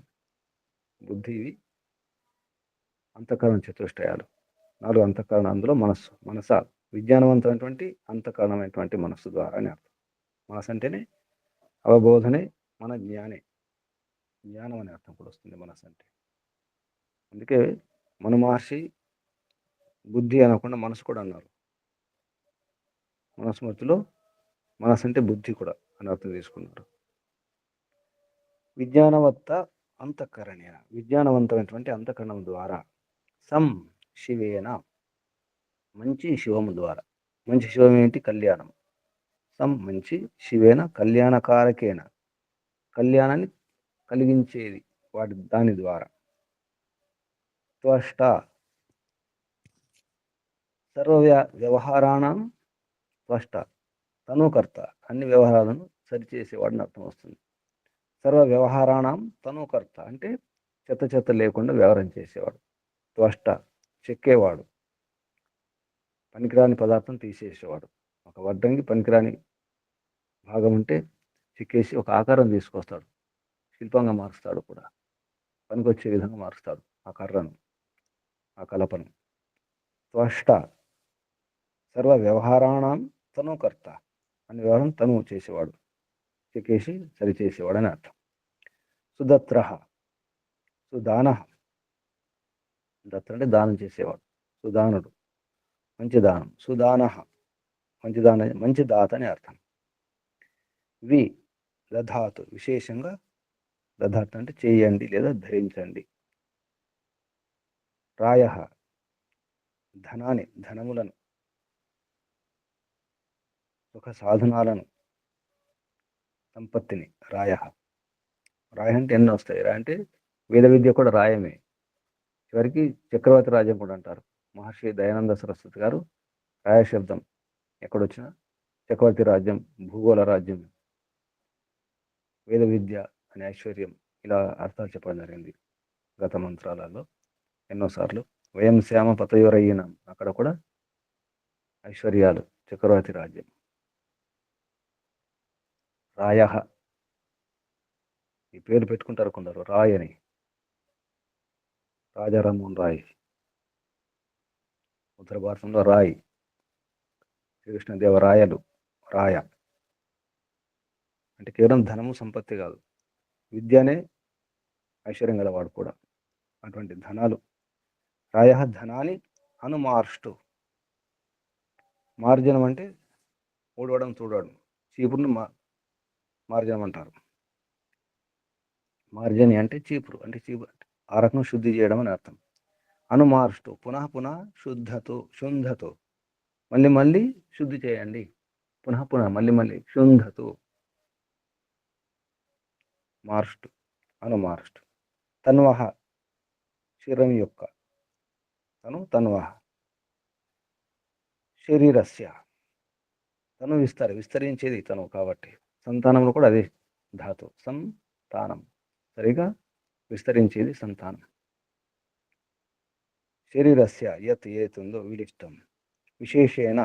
బుద్ధి, ఇవి అంతఃకరణ చతుష్టయాలు. 4 అంతఃకరణ, అందులో మనస్సు. మనస విజ్ఞానవంతమైనటువంటి అంతఃకరణమైనటువంటి మనస్సు ద్వారా అని అర్థం. మనసు అంటేనే అవబోధనే, మన జ్ఞానే, జ్ఞానం అనే అర్థం కూడా వస్తుంది మనసు అంటే. అందుకే మన మహర్షి బుద్ధి అనకుండా మనసు కూడా అన్నారు. మనస్మృతిలో మనసు అంటే బుద్ధి కూడా అని అర్థం తీసుకున్నారు. విజ్ఞానవత్త అంతఃకరణేన, విజ్ఞానవంతమైనటువంటి అంతఃకరణం ద్వారా, సం శివేన, మంచి శివము ద్వారా. మంచి శివం ఏంటి? కళ్యాణం. సం మంచి, శివేన కళ్యాణకారకేన, కళ్యాణాన్ని కలిగించేది దాని ద్వారా. త్వష్ట సర్వ వ్యవహారాణం, త్వష్ట తనుకర్త, అన్ని వ్యవహారాలను సరిచేసేవాడిని అర్థం వస్తుంది. సర్వ వ్యవహారాణం తనుకర్త అంటే చెత్త చెత్త లేకుండా వ్యవహారం చేసేవాడు. త్వష్ట చెక్కేవాడు, పనికిరాని పదార్థం తీసేసేవాడు. ఒక వడ్డంగి పనికిరాని భాగం ఉంటే చెక్కేసి ఒక ఆకారం తీసుకొస్తాడు, శిల్పంగా మారుస్తాడు కూడా, పనికొచ్చే విధంగా మారుస్తాడు ఆ కర్రను, ఆ కలపను. త్వష్ట సర్వ వ్యవహారాణం తనుకర్త, అన్ని వ్యవహారం తను చేసేవాడు, చెక్కేసి సరిచేసేవాడు అని అర్థం. సుదత్ర సుదాన, దత్త అంటే దానం చేసేవాడు, సుదానుడు మంచి దానం. సుదాన మంచి దాన, మంచి దాత అని అర్థం. వి దధాతు విశేషంగా, దధాతు అంటే చేయండి లేదా ధరించండి. రాయ ధనాన్ని, ధనములను, సుఖ సాధనాలను, సంపత్తిని. రాయ, రాయ అంటే ఎన్నో వస్తాయి. రాయ అంటే వేద విద్య కూడా రాయమే. చివరికి చక్రవర్తి రాజ్యం కూడా అంటారు. మహర్షి దయానంద సరస్వతి గారు రాయ శబ్దం ఎక్కడొచ్చినా చక్రవర్తి రాజ్యం, భూగోళ రాజ్యం, వేద విద్య అనే ఐశ్వర్యం, ఇలా అర్థాలు చెప్పడం జరిగింది గత మంత్రాలలో ఎన్నోసార్లు. వయం శ్యామ పతయోరయ్యినాం, అక్కడ కూడా ఐశ్వర్యాలు, చక్రవర్తి రాజ్యం. రాయ, ఈ పేరు పెట్టుకుంటారు కొందరు రాయ్ అని, రాజారామోహన్ రాయ్. ఉత్తర భారతంలో రాయ్, శ్రీకృష్ణదేవరాయలు. రాయ అంటే కేవలం ధనము సంపత్తి కాదు, విద్యనే ఐశ్వర్యం గలవాడు కూడా. అటువంటి ధనాలు. రాయ ధనాన్ని అనుమార్ష్టు, మార్జనం అంటే ఊడవడం, చూడడం. చీపురును మార్జనం అంటారు. మార్జని అంటే చీపురు, అంటే చీపురు ఆ రకం శుద్ధి చేయడం అని అర్థం. అనుమార్ష్టు పునః పునః శుద్ధతో, శుంధతో మళ్ళీ మళ్ళీ శుద్ధి చేయండి. పునః పునః మళ్ళీ మళ్ళీ, శుంధతో మార్ష్టు, అనుమార్ష్టు. తన్వహ శరీరం యొక్క, తన్వహ శరీరస్య, తను విస్తరించేది తను కాబట్టి సంతానంలో కూడా అదే ధాతు. సంతానం సరిగా విస్తరించేది సంతానం. శరీరస్య యత్ ఏతుందో విలిష్టం, విశేషేణ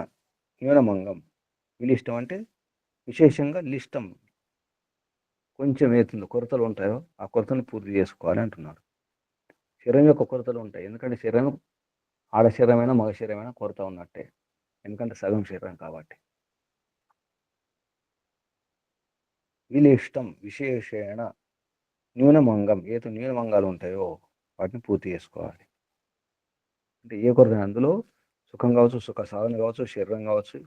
న్యూనమంగం. విలిష్టం అంటే విశేషంగా, లిష్టం కొంచెం ఏతుందో కొరతలు ఉంటాయో ఆ కొరతను పూర్తి చేసుకోవాలి అంటున్నాడు. శరీరం యొక్క కొరతలు ఉంటాయి, ఎందుకంటే శరీరం ఆడ శరీరమైనా మగ శరీరమైనా కొరత ఉన్నట్టే, ఎందుకంటే సగం శరీరం కాబట్టి. విలిష్టం విశేషేణ న్యూనమంగం, ఏదో న్యూనమంగాలు ఉంటాయో వాటిని పూర్తి చేసుకోవాలి. అంటే ఏ కొరత, అందులో సుఖం కావచ్చు, సుఖ సాధన కావచ్చు, శరీరం కావచ్చు,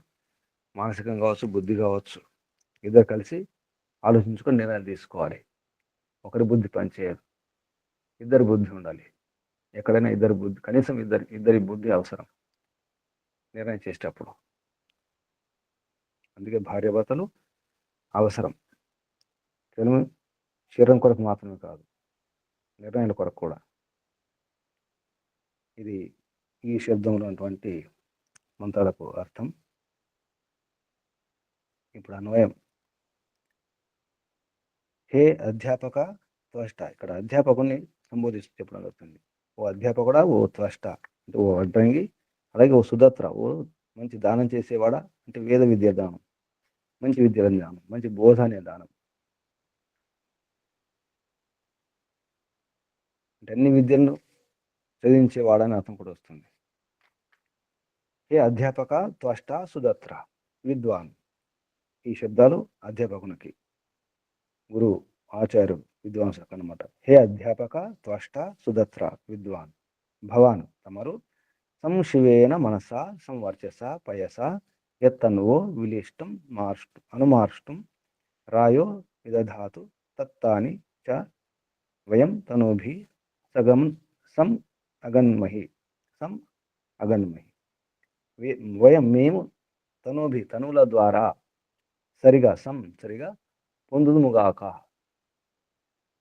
మానసికం కావచ్చు, బుద్ధి కావచ్చు, ఇద్దరు కలిసి ఆలోచించుకొని నిర్ణయాలు తీసుకోవాలి. ఒకరి బుద్ధి పనిచేయదు, ఇద్దరి బుద్ధి ఉండాలి. ఎక్కడైనా ఇద్దరి బుద్ధి, కనీసం ఇద్దరి బుద్ధి అవసరం నిర్ణయం చేసేటప్పుడు. అందుకే భార్యాభర్తలు అవసరం, కేవలం శరీరం కొరకు మాత్రమే కాదు, నిర్ణయాల కొరకు కూడా. ఇది ఈ శబ్దంలో ఉన్నటువంటి మంత్రాలకు అర్థం. ఇప్పుడు అన్వయం. హే అధ్యాపక త్వష్ట, ఇక్కడ అధ్యాపకుడిని సంబోధిస్తూ చెప్పడం జరుగుతుంది. ఓ అధ్యాపకుడా, ఓ త్వష్ట అంటే ఓ అడ్డంగి, అలాగే ఓ సుదత్ర, ఓ మంచి దానం చేసేవాడా అంటే వేద విద్య దానం, మంచి విద్యల దానం, మంచి బోధ అనే దానం. అంటే అన్ని విద్యలను చదివించేవాడని అర్థం కూడా వస్తుంది. హే అధ్యాపక త్వష్ట సుదత్ర, విద్వాన్. ఈ శబ్దాలు అధ్యాపకునికి, గురువు, ఆచార్యుడు విద్వాంసులకు అనమాట. హే అధ్యాపక త్వష్ట సుదత్ర విద్వాన్ భవాన్ తమరు సంశివేన మనసా సంవర్చస పయస యత్తన్వో విలిష్టం అనుమార్ష్టం రాయో విదధాతు తత్తాని చ వయం తనూభి సగం సం అగన్మహి సం అగన్మహి వయం మేము తనువుల ద్వారా సరిగా పొందుదుముగాక.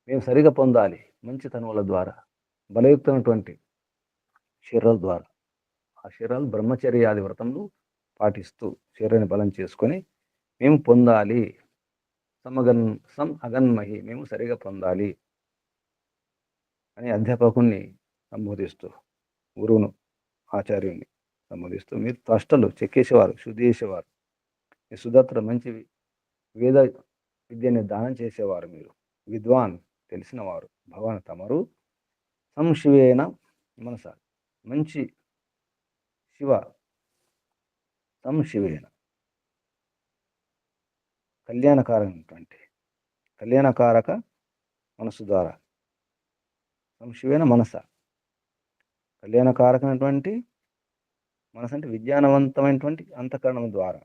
మేము సరిగా పొందాలి మంచి తనువుల ద్వారా, బలయుక్తమైనటువంటి శరీరాల ద్వారా. ఆ శరీరాలు బ్రహ్మచర్యాది వ్రతములు పాటిస్తూ శరీరాన్ని బలం చేసుకొని మేము పొందాలి. సం అగన్మహి మేము సరిగా పొందాలి అని అధ్యాపకుణ్ణి సంబోధిస్తూ, గురువును ఆచార్యుని సంబోధిస్తూ, మీరు త్వష్టలు చెక్కేసేవారు, శుద్ధి చేసేవారు, మీ సుదత్ర మంచి వేద విద్యని దానం చేసేవారు, మీరు విద్వాన్ తెలిసినవారు, భవాన్ తమరు సంశివేన మనస మంచి శివ సంశివేన కళ్యాణకారక మనసు ద్వారా, సంశివేన మనస కళ్యాణకారకమైనటువంటి మనసు అంటే విజ్ఞానవంతమైనటువంటి అంతఃకరణం ద్వారా,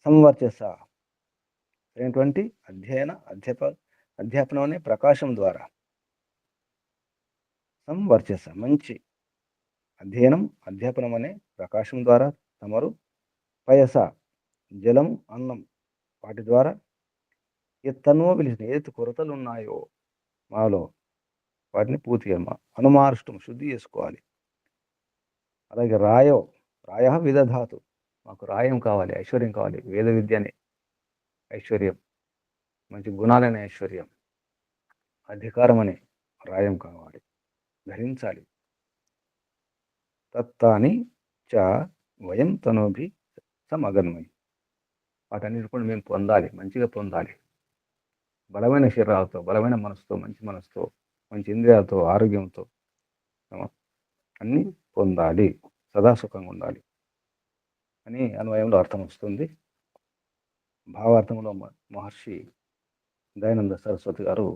సంవర్చస అయినటువంటి అధ్యాపనం అనే ప్రకాశం ద్వారా, సంవర్చస మంచి అధ్యాపనం అనే ప్రకాశం ద్వారా తమరు పయస జలం అన్నం వాటి ద్వారా ఎత్తనో పిలిచిన ఏదైతే కొరతలు ఉన్నాయో మాలో వాటిని పూర్తిగా అనుమార్ష్టం శుద్ధి చేసుకోవాలి. అలాగే రాయ విదధాతు మాకు రాయం కావాలి, ఐశ్వర్యం కావాలి, వేద విద్య అనే ఐశ్వర్యం, మంచి గుణాలనే ఐశ్వర్యం, అధికారం అనే రాయం కావాలి, ధరించాలి. తత్తాని చ వయం తనోభి సమగన్మయి వాటన్నిటి కూడా మేము పొందాలి, మంచిగా పొందాలి. బలమైన శరీరాలతో, బలమైన మనసుతో, మంచి మనసుతో, మంచి ఇంద్రియాలతో, ఆరోగ్యంతో అన్నీ పొందాలి, సదా సుఖంగా ఉండాలి అని అన్వయంలో అర్థం వస్తుంది. భావార్థంలో మహర్షి దయానంద సరస్వతి గారు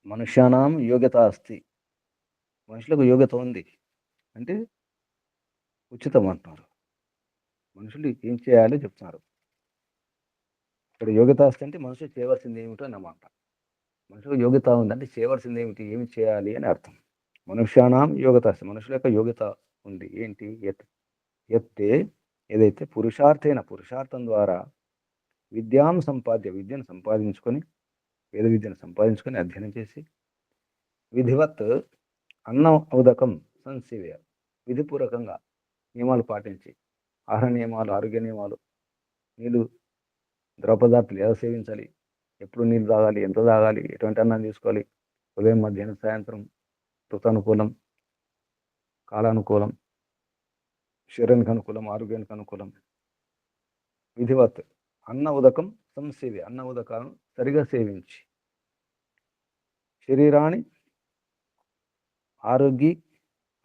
మనుష్యానాం యోగ్యత అస్తి, మనుషులకు యోగ్యత ఉంది అంటే ఉచితం అంటున్నారు. మనుషులు ఏం చేయాలో చెప్తున్నారు. ఇక్కడ యోగ్యత అస్తి అంటే మనుషులు చేయవలసింది ఏమిటో అన్నమాట. మనుషులకు యోగ్యత ఉంది అంటే చేయవలసింది ఏమిటి, ఏమి చేయాలి అని అర్థం. మనుష్యానాం యోగ్యత అస్తి, మనుషుల యొక్క యోగ్యత ఉంది. ఏంటి? ఎత్తే ఏదైతే పురుషార్థం ద్వారా విద్యను సంపాదించుకొని, వేద విద్యను సంపాదించుకొని అధ్యయనం చేసి విధివత్ అన్నం ఉదకం సంశివేయ విధిపూర్వకంగా నియమాలు పాటించి, ఆహార నియమాలు, ఆరోగ్య నియమాలు, నీళ్ళు ద్రవ పదార్థాలు ఎలా సేవించాలి, ఎప్పుడు నీళ్ళు తాగాలి, ఎంత తాగాలి, ఎటువంటి అన్నం తీసుకోవాలి, ఉదయం మధ్యాహ్నం సాయంత్రం, ఋతానుకూలం, కాలానుకూలం, శరీరానికి అనుకూలం, ఆరోగ్యానికి అనుకూలం, విధివత్ అన్న ఉదకం సంసేవి అన్న ఉదకాలను సరిగా సేవించి శరీరాన్ని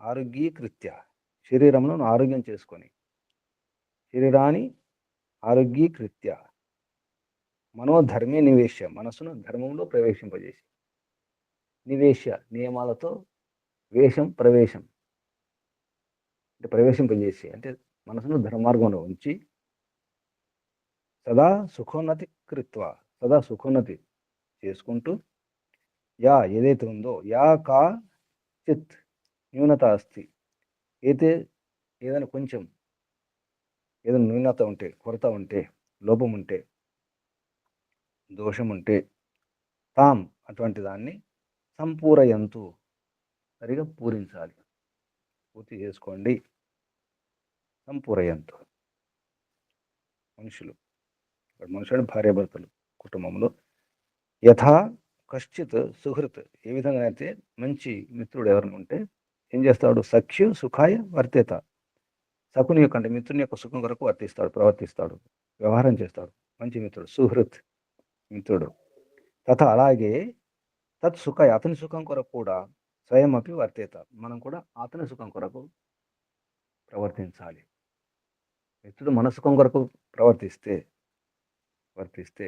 ఆరోగ్యీకృత్య శరీరమును ఆరోగ్యం చేసుకొని, శరీరాన్ని ఆరోగ్యీకృత్య మనోధర్మే నివేశ్య మనసును ధర్మంలో ప్రవేశింపజేసి, నివేశ్య నియమాలతో ప్రవేశం అంటే ప్రవేశింపజేసి అంటే మనసును ధర్మార్గంలో ఉంచి సదా సుఖోన్నతి చేసుకుంటూ ఏదైతే ఉందో కా చిత్ న్యూనత అస్తి ఏదైనా కొంచెం ఏదైనా న్యూనత ఉంటే, కొరత ఉంటే, లోపం ఉంటే, దోషం ఉంటే తాం అటువంటి దాన్ని సంపూరయంతు సరిగా పూరించాలి, పూర్తి చేసుకోండి. సంపూరయంతు మనుషులు భార్యాభర్తలు కుటుంబంలో యథా కశ్చిత్ సుహృత్ ఏ విధంగా అయితే మంచి మిత్రుడు ఎవరైనా ఉంటే ఏం చేస్తాడు? సఖ్యు సుఖాయ వర్తేత సకుని యొక్క అంటే మిత్రుని యొక్క సుఖం కొరకు ప్రవర్తిస్తాడు, వ్యవహారం చేస్తాడు. మంచి మిత్రుడు సుహృత్ మిత్రుడు. తథ అలాగే తత్ సుఖాయ అతని సుఖం కొరకు కూడా స్వయం అపి వర్తేత మనం కూడా అతని సుఖం కొరకు ప్రవర్తించాలి. మిత్రుడు మన సుఖం కొరకు వర్తిస్తే,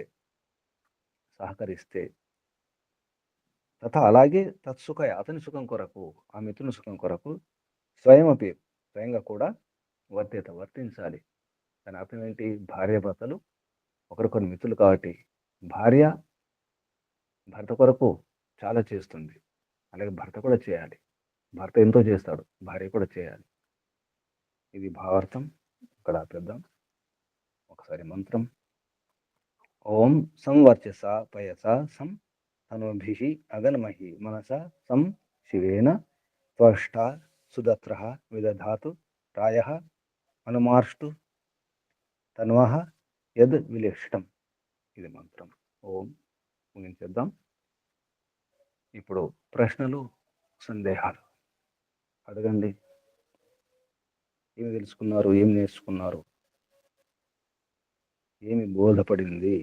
సహకరిస్తే తథా అలాగే తత్సుఖయ అతని సుఖం కొరకు, ఆ మిత్రుని సుఖం కొరకు స్వయంగా కూడా వర్తించాలి. దాని అర్థం ఏంటి? భార్యాభర్తలు ఒకరికొకరు మిత్రులు కాబట్టి భార్య భర్త కొరకు చాలా చేస్తుంది, అలాగే భర్త కూడా చేయాలి. భర్త ఎంతో చేస్తాడు, భార్య కూడా చేయాలి. ఇది భావార్థం. ఇక్కడ ఆపేద్దాం. ఒకసారి మంత్రం. ఓం సంవర్చస పయస సం తనోభిః అగన్మహి మనసా సం శివేన త్వష్టా సుదత్రః విదధాతు రాయః అనుమార్ష్టు తన్వః యద్ విలిష్టం. ఇది మంత్రం. ఓం ముగించేద్దాం. ఇప్పుడు ప్రశ్నలు, సందేహాలు అడగండి. ఏమి తెలుసుకున్నారు? ఏమి నేర్చుకున్నారు? ఏమి బోధపడింది?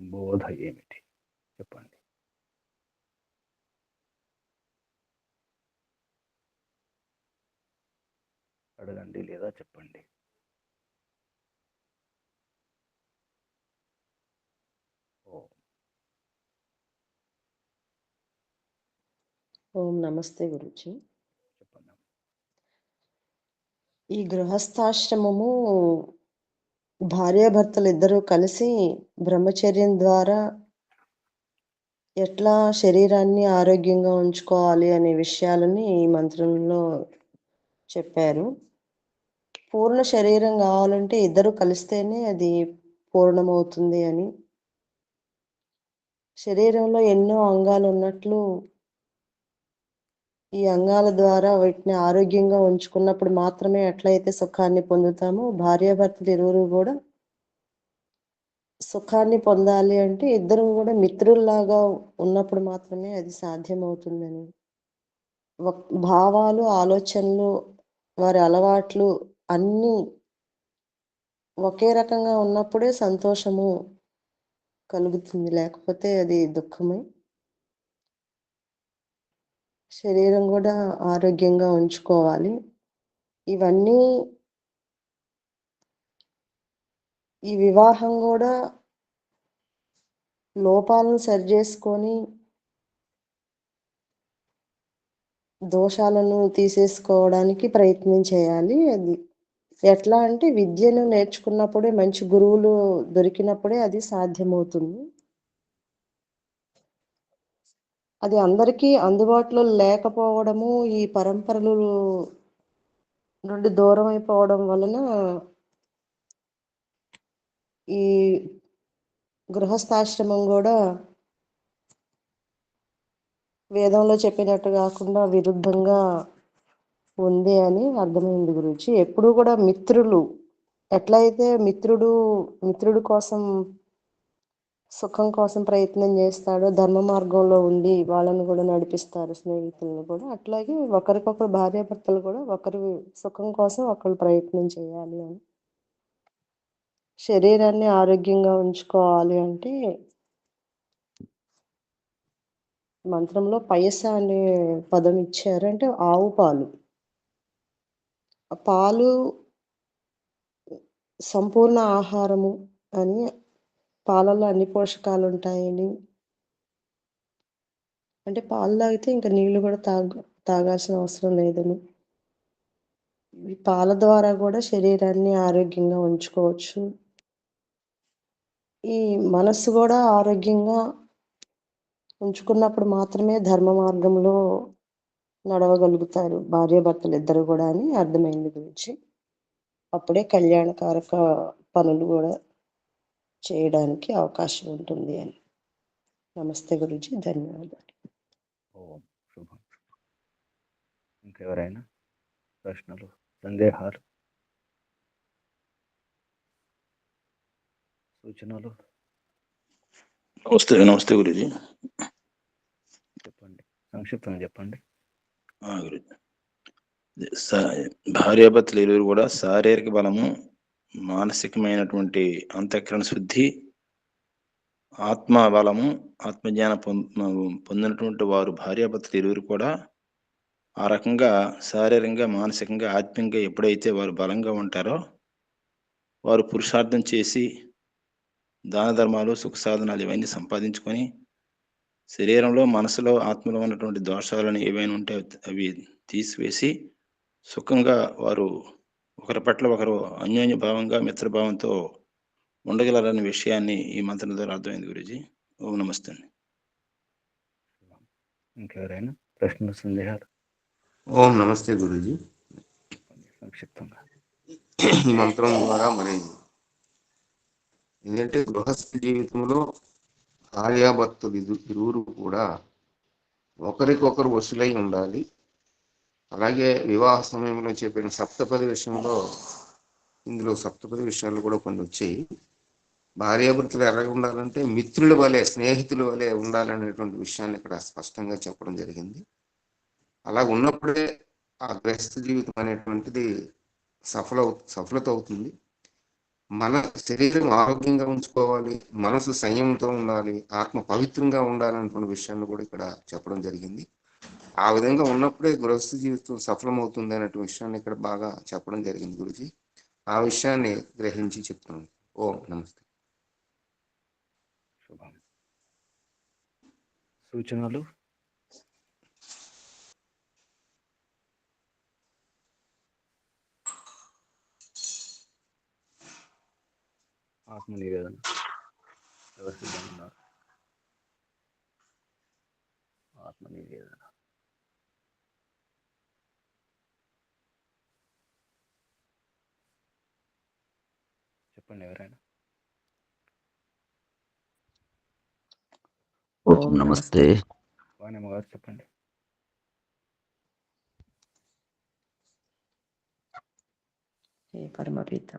బోధ ఏమిటి చెప్పండి. అడగండి లేదా చెప్పండి. ఓం నమస్తే గురుజీ. చెప్పండి. ఈ గృహస్థాశ్రమము భార్యాభర్తలు ఇద్దరూ కలిసి బ్రహ్మచర్యం ద్వారా ఎట్లా శరీరాన్ని ఆరోగ్యంగా ఉంచుకోవాలి అనే విషయాలని ఈ మంత్రంలో చెప్పారు. పూర్ణ శరీరం కావాలంటే ఇద్దరు కలిస్తేనే అది పూర్ణమవుతుంది అని. శరీరంలో ఎన్నో అంగాలు ఉన్నట్లు ఈ అంగాల ద్వారా వీటిని ఆరోగ్యంగా ఉంచుకున్నప్పుడు మాత్రమే ఎట్లయితే సుఖాన్ని పొందుతామో, భార్యాభర్తలు ఇరువురు కూడా సుఖాన్ని పొందాలి అంటే ఇద్దరు కూడా మిత్రుల్లాగా ఉన్నప్పుడు మాత్రమే అది సాధ్యమవుతుందని. భావాలు, ఆలోచనలు, వారి అలవాట్లు అన్నీ ఒకే రకంగా ఉన్నప్పుడే సంతోషము కలుగుతుంది, లేకపోతే అది దుఃఖమే. శరీరం కూడా ఆరోగ్యంగా ఉంచుకోవాలి. ఇవన్నీ ఈ వివాహం కూడా లోపాలను సరిచేసుకొని దోషాలను తీసేసుకోవడానికి ప్రయత్నం చేయాలి. అది ఎట్లా అంటే విద్యను నేర్చుకున్నప్పుడే, మంచి గురువులు దొరికినప్పుడే అది సాధ్యమవుతుంది. అది అందరికీ అందుబాటులో లేకపోవడము, ఈ పరంపరలు నుండి దూరం అయిపోవడం వలన ఈ గృహస్థాశ్రమం కూడా వేదంలో చెప్పినట్టు కాకుండా విరుద్ధంగా ఉంది అని అర్థమైంది గురించి. ఎప్పుడు కూడా మిత్రులు ఎట్లయితే మిత్రుడు కోసం సుఖం కోసం ప్రయత్నం చేస్తాడో, ధర్మ మార్గంలో ఉండి వాళ్ళని కూడా నడిపిస్తారు స్నేహితులను కూడా, అట్లాగే ఒకరికొకరు భార్యాభర్తలు కూడా ఒకరి సుఖం కోసం ఒకరు ప్రయత్నం చేయాలి అని. శరీరాన్ని ఆరోగ్యంగా ఉంచుకోవాలి అంటే మంత్రంలో పయస అనే పదం ఇచ్చారు. అంటే ఆవు పాలు. ఆ పాలు సంపూర్ణ ఆహారము అని, పాలలో అన్ని పోషకాలు ఉంటాయని. అంటే పాలు తాగితే ఇంకా నీళ్లు కూడా తాగాల్సిన అవసరం లేదని. ఈ పాల ద్వారా కూడా శరీరాన్ని ఆరోగ్యంగా ఉంచుకోవచ్చు. ఈ మనస్సు కూడా ఆరోగ్యంగా ఉంచుకున్నప్పుడు మాత్రమే ధర్మ మార్గంలో నడవగలుగుతారు భార్యాభర్తలు ఇద్దరు కూడా అని అర్థమైంది గురించి. అప్పుడే కళ్యాణకారక పనులు కూడా చేయడానికి అవకాశం ఉంటుంది అని. నమస్తే గురుజీ, ధన్యవాదాలు. ఓం శుభం. ఇంకెవరైనా ప్రశ్నలు, సందేహాలు, సూచనలు? నమస్తే గురుజీ. చెప్పండి, సంక్షిప్తంగా చెప్పండి. గురుజీ, భార్యాభర్తలు ఇరువురు కూడా శారీరక బలము, మానసికమైనటువంటి అంతఃకరణ శుద్ధి, ఆత్మ బలము, ఆత్మజ్ఞానం పొందినటువంటి వారు భార్యాభర్తలు ఇరువురు కూడా ఆ రకంగా శారీరకంగా, మానసికంగా, ఆత్మీయంగా ఎప్పుడైతే వారు బలంగా ఉంటారో వారు పురుషార్థం చేసి దాన ధర్మాలు, సుఖ సాధనాలు ఇవన్నీ సంపాదించుకొని శరీరంలో, మనసులో, ఆత్మలో ఉన్నటువంటి దోషాలను ఏవైనా ఉంటే అవి తీసివేసి సుఖంగా వారు ఒకరి పట్ల ఒకరు అన్యోన్య భావంగా, మిత్రభావంతో ఉండగలరనే విషయాన్ని ఈ మంత్రం ద్వారా అర్థమైంది గురూజీ. ఓం నమస్తే అండి. ఇంకెవరైనా ప్రశ్నలు, సందేహాలు ఓం నమస్తే గురూజీ. సంక్షిప్తంగా? ఈ మంత్రం ద్వారా మరి ఏంటంటే గృహస్థ జీవితంలో భార్యాభర్తలు ఇరువురు కూడా ఒకరికొకరు వశులై ఉండాలి. అలాగే వివాహ సమయంలో చెప్పిన సప్తపది విషయంలో ఇందులో సప్తపది విషయాలు కూడా కొన్ని వచ్చాయి. భార్యాభర్తలు ఎలాగ ఉండాలంటే మిత్రుల వలె, స్నేహితుల వలె ఉండాలనేటువంటి విషయాన్ని ఇక్కడ స్పష్టంగా చెప్పడం జరిగింది. అలా ఉన్నప్పుడే ఆ గృహస్థ జీవితం అనేటువంటిది సఫలత అవుతుంది. మన శరీరం ఆరోగ్యంగా ఉంచుకోవాలి, మనసు సంయమంతో ఉండాలి, ఆత్మ పవిత్రంగా ఉండాలనేటువంటి విషయాన్ని కూడా ఇక్కడ చెప్పడం జరిగింది. ఆ విధంగా ఉన్నప్పుడే గృహస్థ జీవితం సఫలమవుతుంది అనేటువంటి విషయాన్ని ఇక్కడ బాగా చెప్పడం జరిగింది గురుజీ. ఆ విషయాన్ని గ్రహించి చెప్తున్నాను. ఓం నమస్తే. శుభం. సూచనలు? ఆత్మ నివేదన ఎవరు సిద్ధంగా ఉన్నారు? ఆత్మ నివేదన. చెప్పండి ఎవరైనా. ఓం నమస్తే. వాణిమ్మ గారు చెప్పండి. హే పరమపిత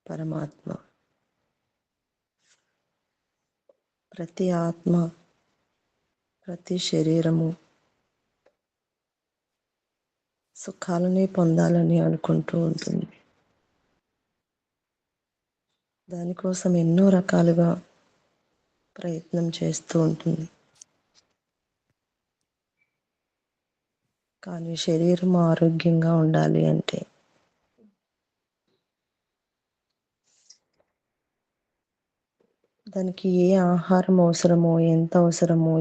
పరమాత్మ, ప్రతి ఆత్మ, ప్రతి శరీరము సుఖాలని పొందాలని అనుకుంటూ ఉంటుంది. దానికోసం ఎన్నో రకాలుగా ప్రయత్నం చేస్తూ ఉంటుంది. కానీ శరీరం ఆరోగ్యంగా ఉండాలి అంటే దానికి ఏ ఆహారం అవసరమో, ఎంత అవసరమో,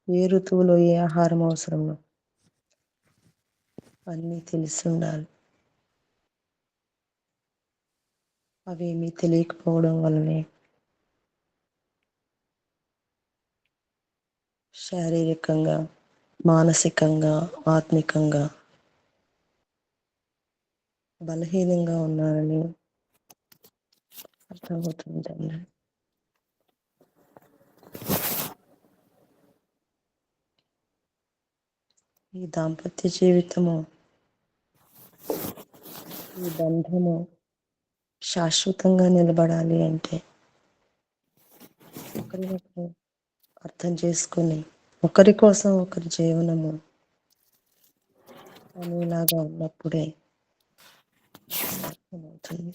ఏ ఋతువులో ఏ ఆహారం అవసరమో అన్నీ తెలిసి ఉండాలి. అవేమీ తెలియకపోవడం వల్లనే శారీరకంగా, మానసికంగా, ఆత్మికంగా బలహీనంగా ఉన్నారని అర్థమవుతుందండి. ఈ దాంపత్య జీవితము, ఈ బంధము శాశ్వతంగా నిలబడాలి అంటే ఒకరినొకరు అర్థం చేసుకుని ఒకరి కోసం ఒకరి జీవనము అనేలాగా ఉన్నప్పుడే సాధ్యమవుతుంది.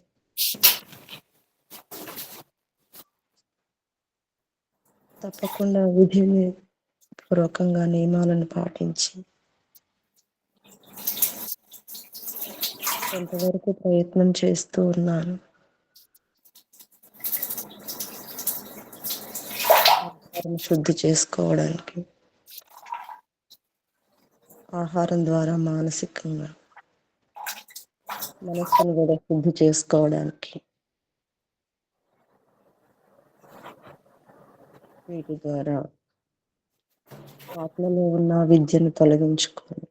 తప్పకుండా విధిని పూర్వకంగా నియమాలను పాటించి కొంతవరకు ప్రయత్నం చేస్తూ ఉన్నాను. ఆహారం శుద్ధి చేసుకోవడానికి, ఆహారం ద్వారా మానసికంగా మనస్సును కూడా శుద్ధి చేసుకోవడానికి, వీటి ద్వారా ఆత్మలో ఉన్న విద్యను తొలగించుకొని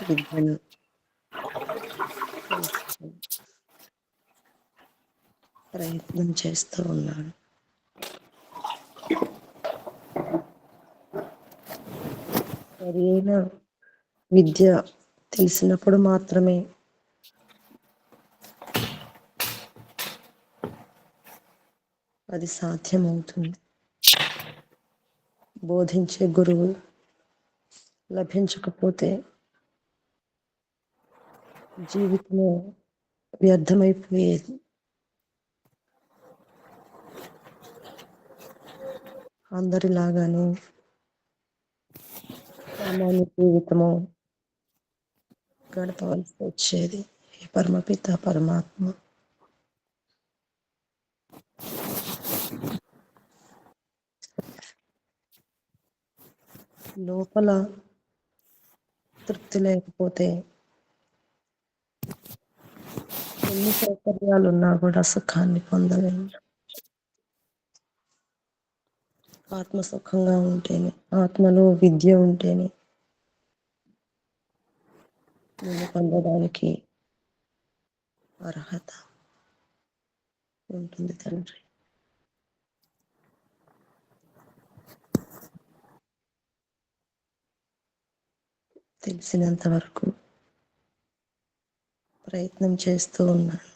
విద్యను తెలుసుకొని ప్రయత్నం చేస్తూ ఉన్నాను. సరైన విద్య తెలిసినప్పుడు మాత్రమే అది సాధ్యమవుతుంది. బోధించే గురువు లభించకపోతే జీవితము వ్యర్థమైపోయేది. అందరిలాగానే సామాన్య జీవితము గడపవలసి వచ్చేది. ఈ పరమపిత పరమాత్మ లోపల తృప్తి లేకపోతే ఎన్ని సౌకర్యాలు ఉన్నా కూడా సుఖాన్ని పొందలేము. ఆత్మ సుఖంగా ఉంటేనే, ఆత్మలో విద్య ఉంటేనే నేను పొందడానికి అర్హత ఉంటుంది తండ్రి. తెలిసినంత వరకు ప్రయత్నం చేస్తూ ఉన్నాను.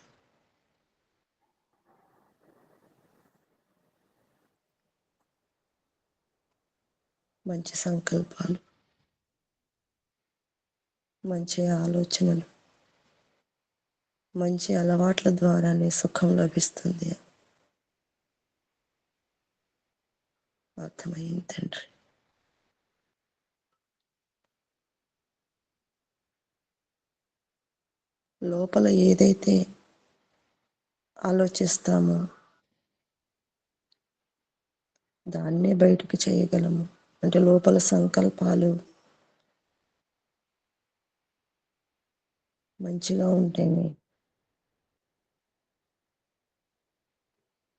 మంచి సంకల్పాలు, మంచి ఆలోచనలు, మంచి అలవాట్ల ద్వారానే సుఖం లభిస్తుంది అర్థమైంది తండ్రి. లోపల ఏదైతే ఆలోచిస్తామో దాన్నే బయటకు చేయగలము. అంటే లోపల సంకల్పాలు మంచిగా ఉంటేనే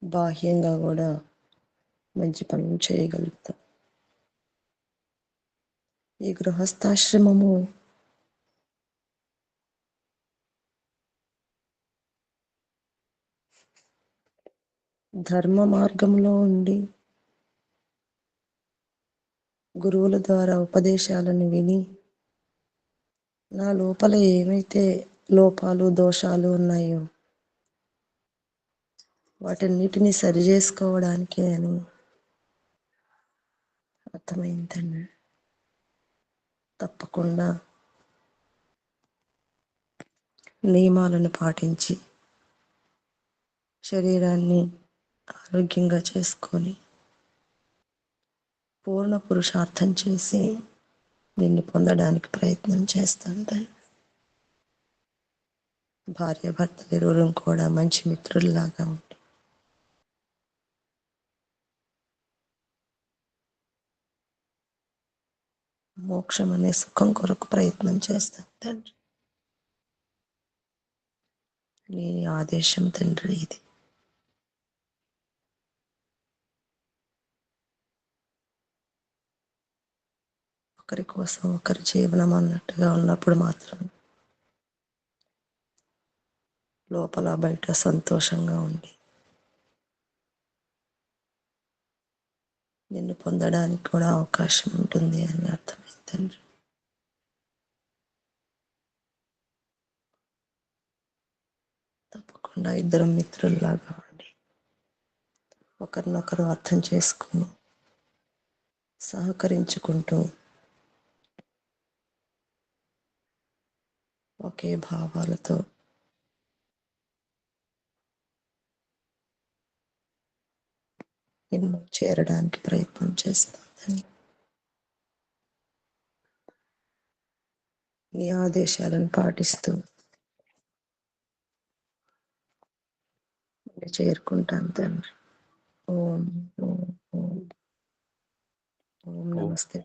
బాహ్యంగా కూడా మంచి పనులు చేయగలుగుతాం. ఈ గృహస్థాశ్రమము ధర్మ మార్గంలో ఉండి గురువుల ద్వారా ఉపదేశాలను విని నా లోపల ఏమైతే లోపాలు దోషాలు ఉన్నాయో వాటన్నిటినీ సరి చేసుకోవడానికే అని అర్థమైందండి. తప్పకుండా నియమాలను పాటించి శరీరాన్ని ఆరోగ్యంగా చేసుకొని పూర్ణ పురుషార్థం చేసి దీన్ని పొందడానికి ప్రయత్నం చేస్తాను. భార్యాభర్తలు ఇరువురు కూడా మంచి మిత్రుల్లాగా ఉండి మోక్షం అనే సుఖం కొరకు ప్రయత్నం చేస్తాను తండ్రి. నీ ఆదేశం తండ్రి ఇది. ఒకరి కోసం ఒకరి జీవనం అన్నట్టుగా ఉన్నప్పుడు మాత్రం లోపల బయట సంతోషంగా ఉండి నిన్ను పొందడానికి కూడా అవకాశం ఉంటుంది అని అర్థమైంది తండ్రి. తప్పకుండా ఇద్దరం మిత్రుల్లాగా ఉండి ఒకరినొకరు అర్థం చేసుకుని సహకరించుకుంటూ ఒకే భావాలతో నిన్ను చేరడానికి ప్రయత్నం చేస్తాను. నీ ఆదేశాలను పాటిస్తూ చేరుకుంటాను తండ్రి. ఓం ఓం ఓం ఓం నమస్తే.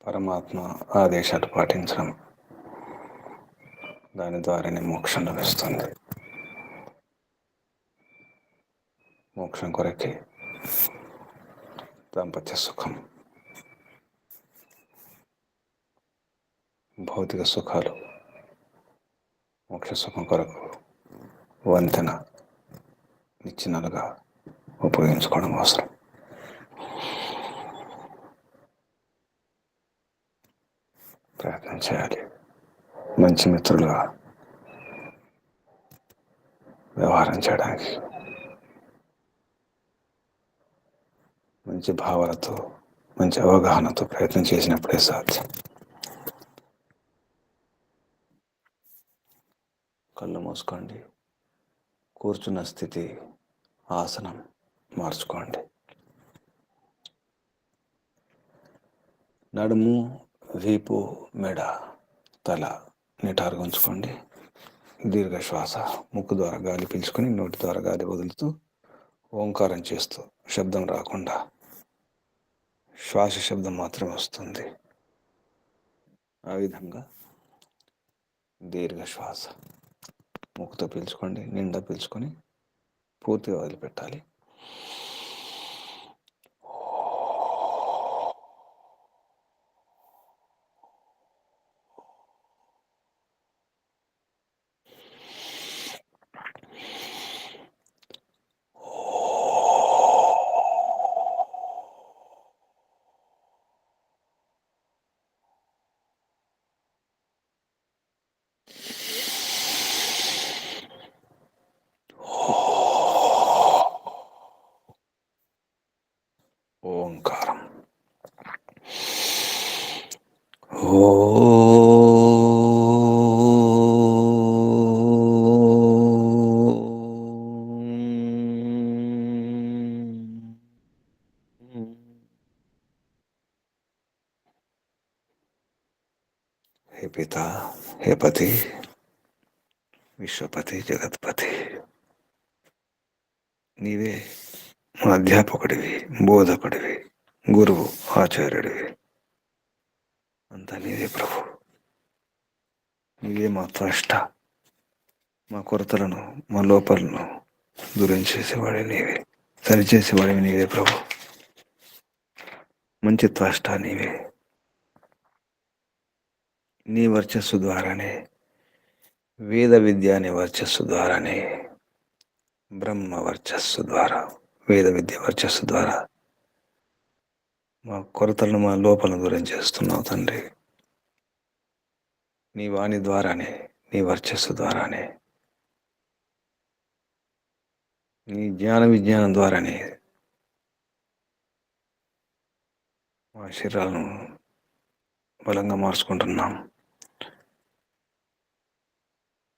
పరమాత్మ ఆదేశాలు పాటించడం, దాని ద్వారానే మోక్షం లభిస్తుంది. మోక్షం కొరకే దాంపత్య సుఖం, భౌతిక సుఖాలు మోక్ష సుఖం కొరకు వంతెన నిచ్చెనలుగా ఉపయోగించుకోవడం అవసరం. ప్రయత్నం చేయాలి. మంచి మిత్రులుగా వ్యవహారం చేయడానికి, మంచి భావాలతో మంచి అవగాహనతో ప్రయత్నం చేసినప్పుడే సాధ్యం. కళ్ళు మూసుకోండి. కూర్చున్న స్థితి, ఆసనం మార్చుకోండి. నడుము, వీపు, మెడ, తల నిటారుగా ఉంచుకోండి. దీర్ఘ శ్వాస, ముక్కు ద్వారా గాలి పీల్చుకొని నోటి ద్వారా గాలి వదులుతూ ఓంకారం చేస్తూ, శబ్దం రాకుండా శ్వాస శబ్దం మాత్రమే వస్తుంది. ఆ విధంగా దీర్ఘ శ్వాస ముక్కుతో పీల్చుకోండి, నిండా పీల్చుకొని పూర్తిగా వదిలిపెట్టాలి. ఓంకారం. हे पिता, हे पति, విశ్వపతి, జగత్పతి, నీవే మా అధ్యాపకుడివి, బోధకుడివి, గురువు, ఆచార్యుడివి. అంతా నీవే ప్రభు. నీవే మా త్వష్ట. మా కొరతలను, మా లోపాలను దూరం చేసేవాడే నీవే, సరిచేసేవాడివి నీవే ప్రభు. మంచి త్వష్ట నీవే. నీ వర్చస్సు ద్వారానే, వేద విద్య అనే వర్చస్సు ద్వారానే, బ్రహ్మ వర్చస్సు ద్వారా, వేద విద్య వర్చస్సు ద్వారా మా కొరతలను, మా లోపాలను దూరం చేస్తున్నావు తండ్రి. నీ వాణి ద్వారానే, నీ వర్చస్సు ద్వారానే, నీ జ్ఞాన విజ్ఞానం ద్వారానే మా శరీరాలను బలంగా మార్చుకుంటున్నాం.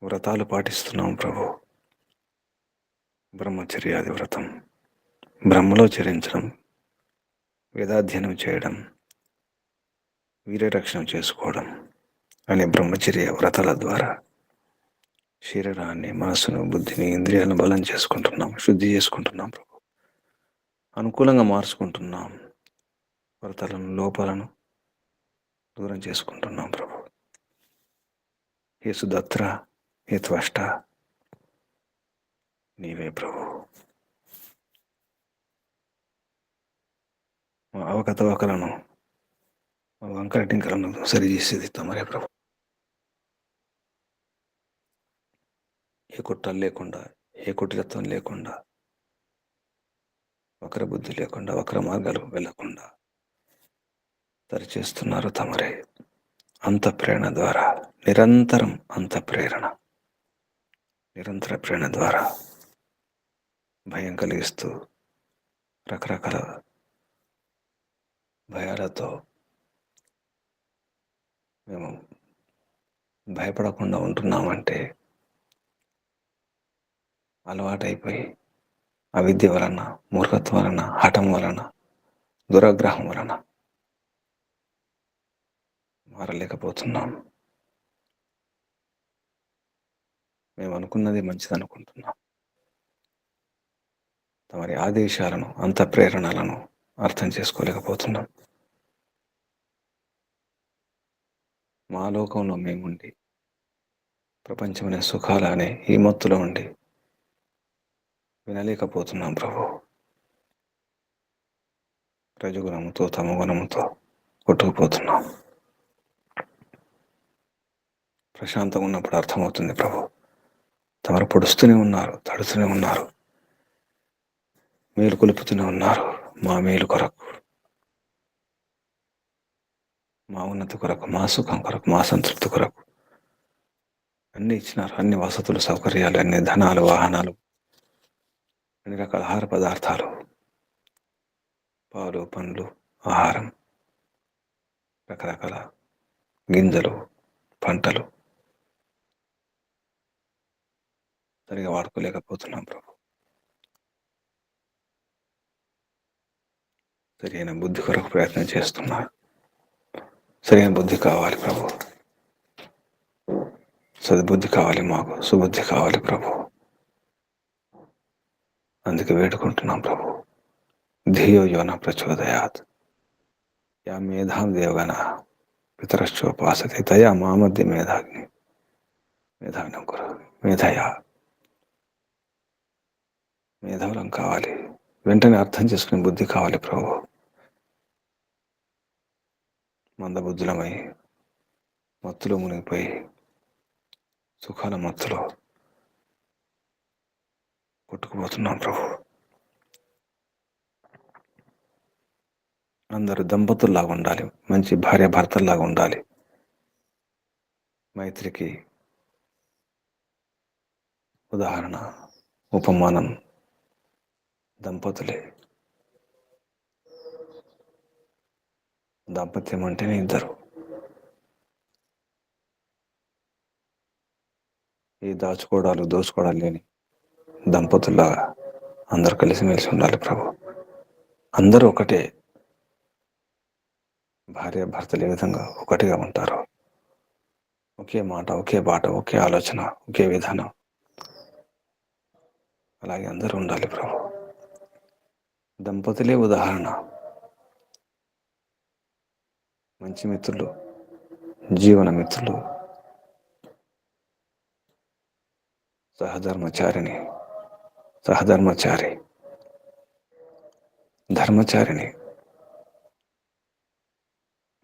వ్రతాలు పాటిస్తున్నాం ప్రభు. బ్రహ్మచర్యాది వ్రతం, బ్రహ్మలో చరించడం, వేదాధ్యయనం చేయడం, వీర్యరక్షణ చేసుకోవడం అనే బ్రహ్మచర్య వ్రతాల ద్వారా శరీరాన్ని, మనసును, బుద్ధిని, ఇంద్రియాలను బలం చేసుకుంటున్నాం, శుద్ధి చేసుకుంటున్నాం ప్రభు. అనుకూలంగా మార్చుకుంటున్నాం. వ్రతాలను, లోపాలను దూరం చేసుకుంటున్నాం ప్రభు. యేసుదత్ర, హే త్వష్ట, నీవే ప్రభు. మా అవకతవకలను, మా వంకర టింకలను సరిచేసేది తమరే ప్రభు. ఏ కుట్రలు లేకుండా, ఏ కుటిలత్వం లేకుండా, వక్ర బుద్ధి లేకుండా, వక్ర మార్గాలు వెళ్ళకుండా సరిచేస్తున్నారు తమరే. అంత ప్రేరణ ద్వారా, నిరంతరం అంత ప్రేరణ, నిరంతర ప్రేరణ ద్వారా భయం కలిగిస్తూ, రకరకాల భయాలతో మేము భయపడకుండా ఉంటున్నామంటే అలవాటైపోయి అవిద్య వలన, మూర్ఖత్వం వలన, హఠం వలన, దురాగ్రహం వలన మారలేకపోతున్నాం. మేము అనుకున్నది మంచిది అనుకుంటున్నాం. తమరి ఆదేశాలను, అంత ప్రేరణలను అర్థం చేసుకోలేకపోతున్నాం. మా లోకంలో మేముండి, ప్రపంచమనే సుఖాలు అనే ఈ మత్తులో ఉండి వినలేకపోతున్నాం ప్రభు. రజగుణముతో, తమగుణముతో కొట్టుకుపోతున్నాం. ప్రశాంతంగా ఉన్నప్పుడు అర్థమవుతుంది ప్రభు. తమరు పొడుస్తూనే ఉన్నారు, తడుస్తూనే ఉన్నారు, మేలు కొలుపుతూనే ఉన్నారు. మా మేలు కొరకు, మా ఉన్నతి కొరకు, మా సుఖం కొరకు, మా సంతృప్తి కొరకు అన్నీ ఇచ్చినారు. అన్ని వసతులు, సౌకర్యాలు, అన్ని ధనాలు, వాహనాలు, అన్ని రకాల ఆహార పదార్థాలు, పాలు, పండ్లు, ఆహారం, రకరకాల గింజలు, పంటలు సరిగా వాడుకోలేకపోతున్నాం ప్రభు. సరైన బుద్ధి కొరకు ప్రయత్నం చేస్తున్నారు. సరైన బుద్ధి కావాలి ప్రభు. సద్బుద్ధి కావాలి, మాకు సుబుద్ధి కావాలి ప్రభు. అందుకే వేడుకుంటున్నాం ప్రభు. ధియో యోన ప్రచోదయాత్ యా మేధాం దేవగణ పితరశ్చోపాసతే తయా మామధ్య మేధాగ్ని మేధావినం కురు. మేధావులం కావాలి. వెంటనే అర్థం చేసుకునే బుద్ధి కావాలి ప్రభు. మందబుద్ధులమై మత్తులో మునిగిపోయి సుఖాల మత్తులో కొట్టుకుపోతున్నాం ప్రభు. అందరూ దంపతుల్లాగా ఉండాలి, మంచి భార్య భర్తల్లాగా ఉండాలి. మైత్రికి ఉదాహరణ, ఉపమానం దంపతులే. దాంపత్యం అంటేనే ఇద్దరు. ఈ దాచుకోవడాలు దోచుకోవడాలు లేని దంపతుల్లాగా అందరూ కలిసిమెలిసి ఉండాలి ప్రభు. అందరూ ఒకటే. భార్య భర్తలు ఏ విధంగా ఒకటిగా ఉంటారో, ఒకే మాట, ఒకే బాట, ఒకే ఆలోచన, ఒకే విధానం, అలాగే అందరూ ఉండాలి ప్రభు. దంపతులే ఉదాహరణ. మంచి మిత్రులు, జీవన మిత్రులు, సహధర్మచారి, ధర్మచారిణి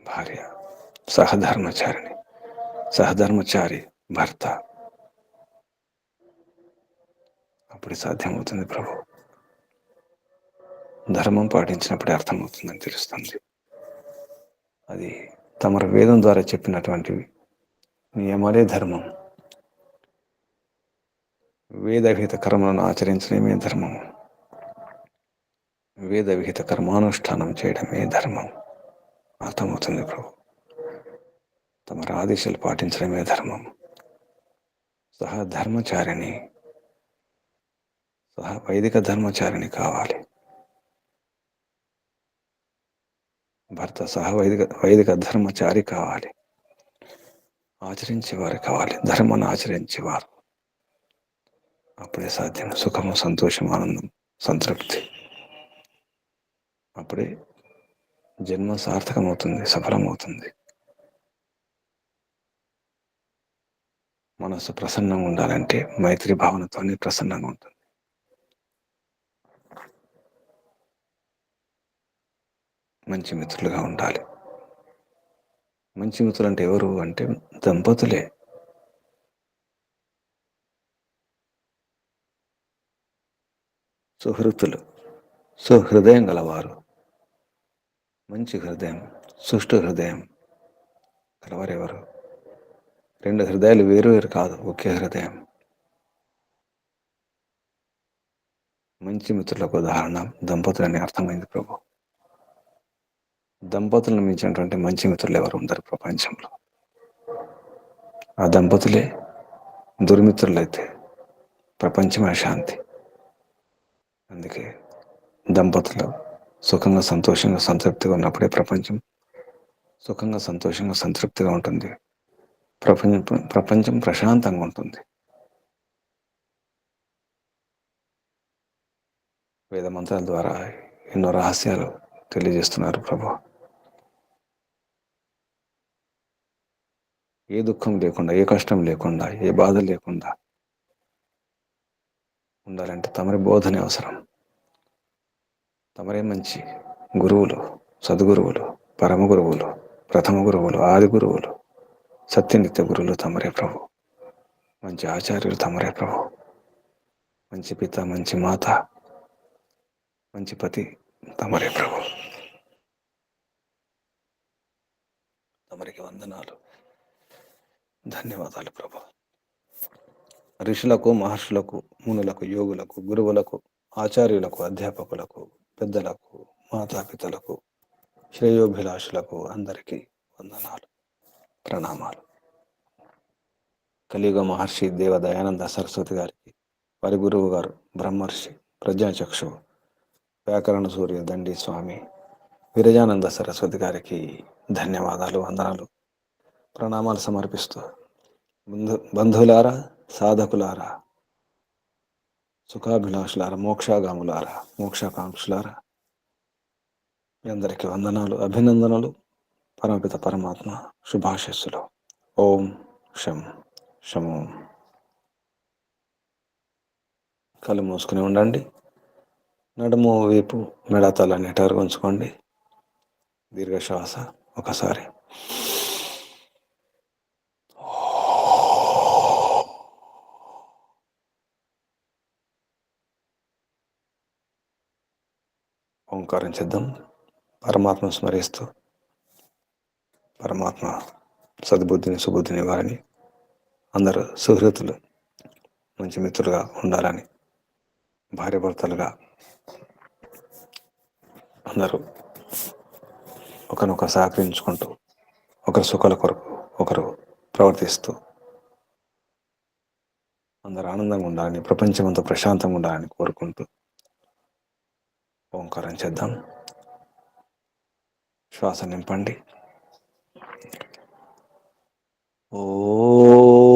భార్య, సహధర్మచారి భర్త. అప్పుడు సాధ్యమవుతుంది ప్రభు. ధర్మం పాటించినప్పుడే అర్థమవుతుందని తెలుస్తుంది. అది తమరు వేదం ద్వారా చెప్పినటువంటి నియమాలే ధర్మం. వేదవిహిత కర్మలను ఆచరించడమే ధర్మం. వేదవిహిత కర్మానుష్ఠానం చేయడమే ధర్మం. అర్థమవుతుంది ప్రభు. తమరు ఆదేశాలు పాటించడమే ధర్మం. సహధర్మచారిణి, వైదిక ధర్మచారిణి కావాలి. భర్త వైదిక ధర్మచారి కావాలి. ఆచరించేవారు కావాలి, ధర్మాన్ని ఆచరించేవారు. అప్పుడే సాధ్యం సుఖము, సంతోషం, ఆనందం, సంతృప్తి. అప్పుడే జన్మ సార్థకమవుతుంది, సఫలమవుతుంది. మనసు ప్రసన్నంగా ఉండాలంటే మైత్రి భావనతోనే ప్రసన్నంగా ఉంటుంది. మంచి మిత్రులుగా ఉండాలి. మంచి మిత్రులు అంటే ఎవరు అంటే దంపతులే. సుహృతులు, సుహృదయం గలవారు. మంచి హృదయం, సుష్టు హృదయం కలవారెవరు? రెండు హృదయాలు వేరు వేరు కాదు, ఒకే హృదయం. మంచి మిత్రులకు ఉదాహరణ దంపతులని అర్థమైంది ప్రభు. దంపతులను మించినటువంటి మంచి మిత్రులు ఎవరు ఉండరు ప్రపంచంలో. ఆ దంపతులే దుర్మిత్రులైతే ప్రపంచమే శాంతి. అందుకే దంపతులు సుఖంగా, సంతోషంగా, సంతృప్తిగా ఉన్నప్పుడే ప్రపంచం సుఖంగా, సంతోషంగా, సంతృప్తిగా ఉంటుంది. ప్రపంచం ప్రశాంతంగా ఉంటుంది. వేద మంత్రాల ద్వారా ఎన్నో రహస్యాలు తెలియజేస్తున్నారు ప్రభు. ఏ దుఃఖం లేకుండా, ఏ కష్టం లేకుండా, ఏ బాధ లేకుండా ఉండాలంటే తమరి బోధనే అవసరం. తమరే మంచి గురువులు, సద్గురువులు, పరమ గురువులు, ప్రథమ గురువులు, ఆది గురువులు, సత్యనిత్య గురువులు తమరే ప్రభు. మంచి ఆచార్యులు తమరే ప్రభు. మంచి పిత, మంచి మాత, మంచి పతి తమరే ప్రభు. తమరికి వందనాలు, ధన్యవాదాలు ప్రభు. ఋషులకు, మహర్షులకు, మునులకు, యోగులకు, గురువులకు, ఆచార్యులకు, అధ్యాపకులకు, పెద్దలకు, మాతాపితలకు, శ్రేయోభిలాషులకు అందరికీ వందనాలు, ప్రణామాలు. కలియుగ మహర్షి దేవ దయానంద సరస్వతి గారికి, వారి గురువు గారు బ్రహ్మర్షి ప్రజ్ఞాచక్షు వ్యాకరణ సూర్య దండి స్వామి విరజానంద సరస్వతి గారికి ధన్యవాదాలు, వందనాలు, ప్రణామాలు సమర్పిస్తూ బంధువులారా, సాధకులారా, సుఖాభిలాషులారా, మోక్షాగాములారా, మోక్షాకాంక్షులారా, మీ అందరికీ వందనాలు, అభినందనలు. పరమపిత పరమాత్మ శుభాశస్సులు. ఓం శం శమో. కళ్ళు మూసుకుని ఉండండి. నడుము, వీపు, మెడతల నిటారుగా ఉంచుకోండి. దీర్ఘశ్వాస ఒకసారి. ఓంకారం చేద్దాం. పరమాత్మ స్మరిస్తూ పరమాత్మ సద్బుద్ధిని, సుబుద్ధిని వారిని అందరూ సుహృతులు, మంచి మిత్రులుగా ఉండాలని, భార్యాభర్తలుగా అందరూ ఒకరినొకరు సహకరించుకుంటూ, ఒకరి సుఖాల కొరకు ఒకరు ప్రవర్తిస్తూ అందరూ ఆనందంగా ఉండాలని, ప్రపంచమంతా ప్రశాంతంగా ఉండాలని కోరుకుంటూ ఓంకారం చేద్దాం. శ్వాస నింపండి. ఓ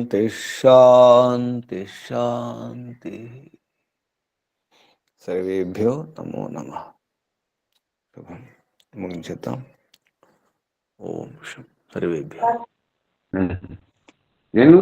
శాంతి శాంతి శాంతి. సర్వేభ్యో నమో నమః. శుభం. ముగించేద్దాం. ఓం శం. సర్వేభ్యో. నేను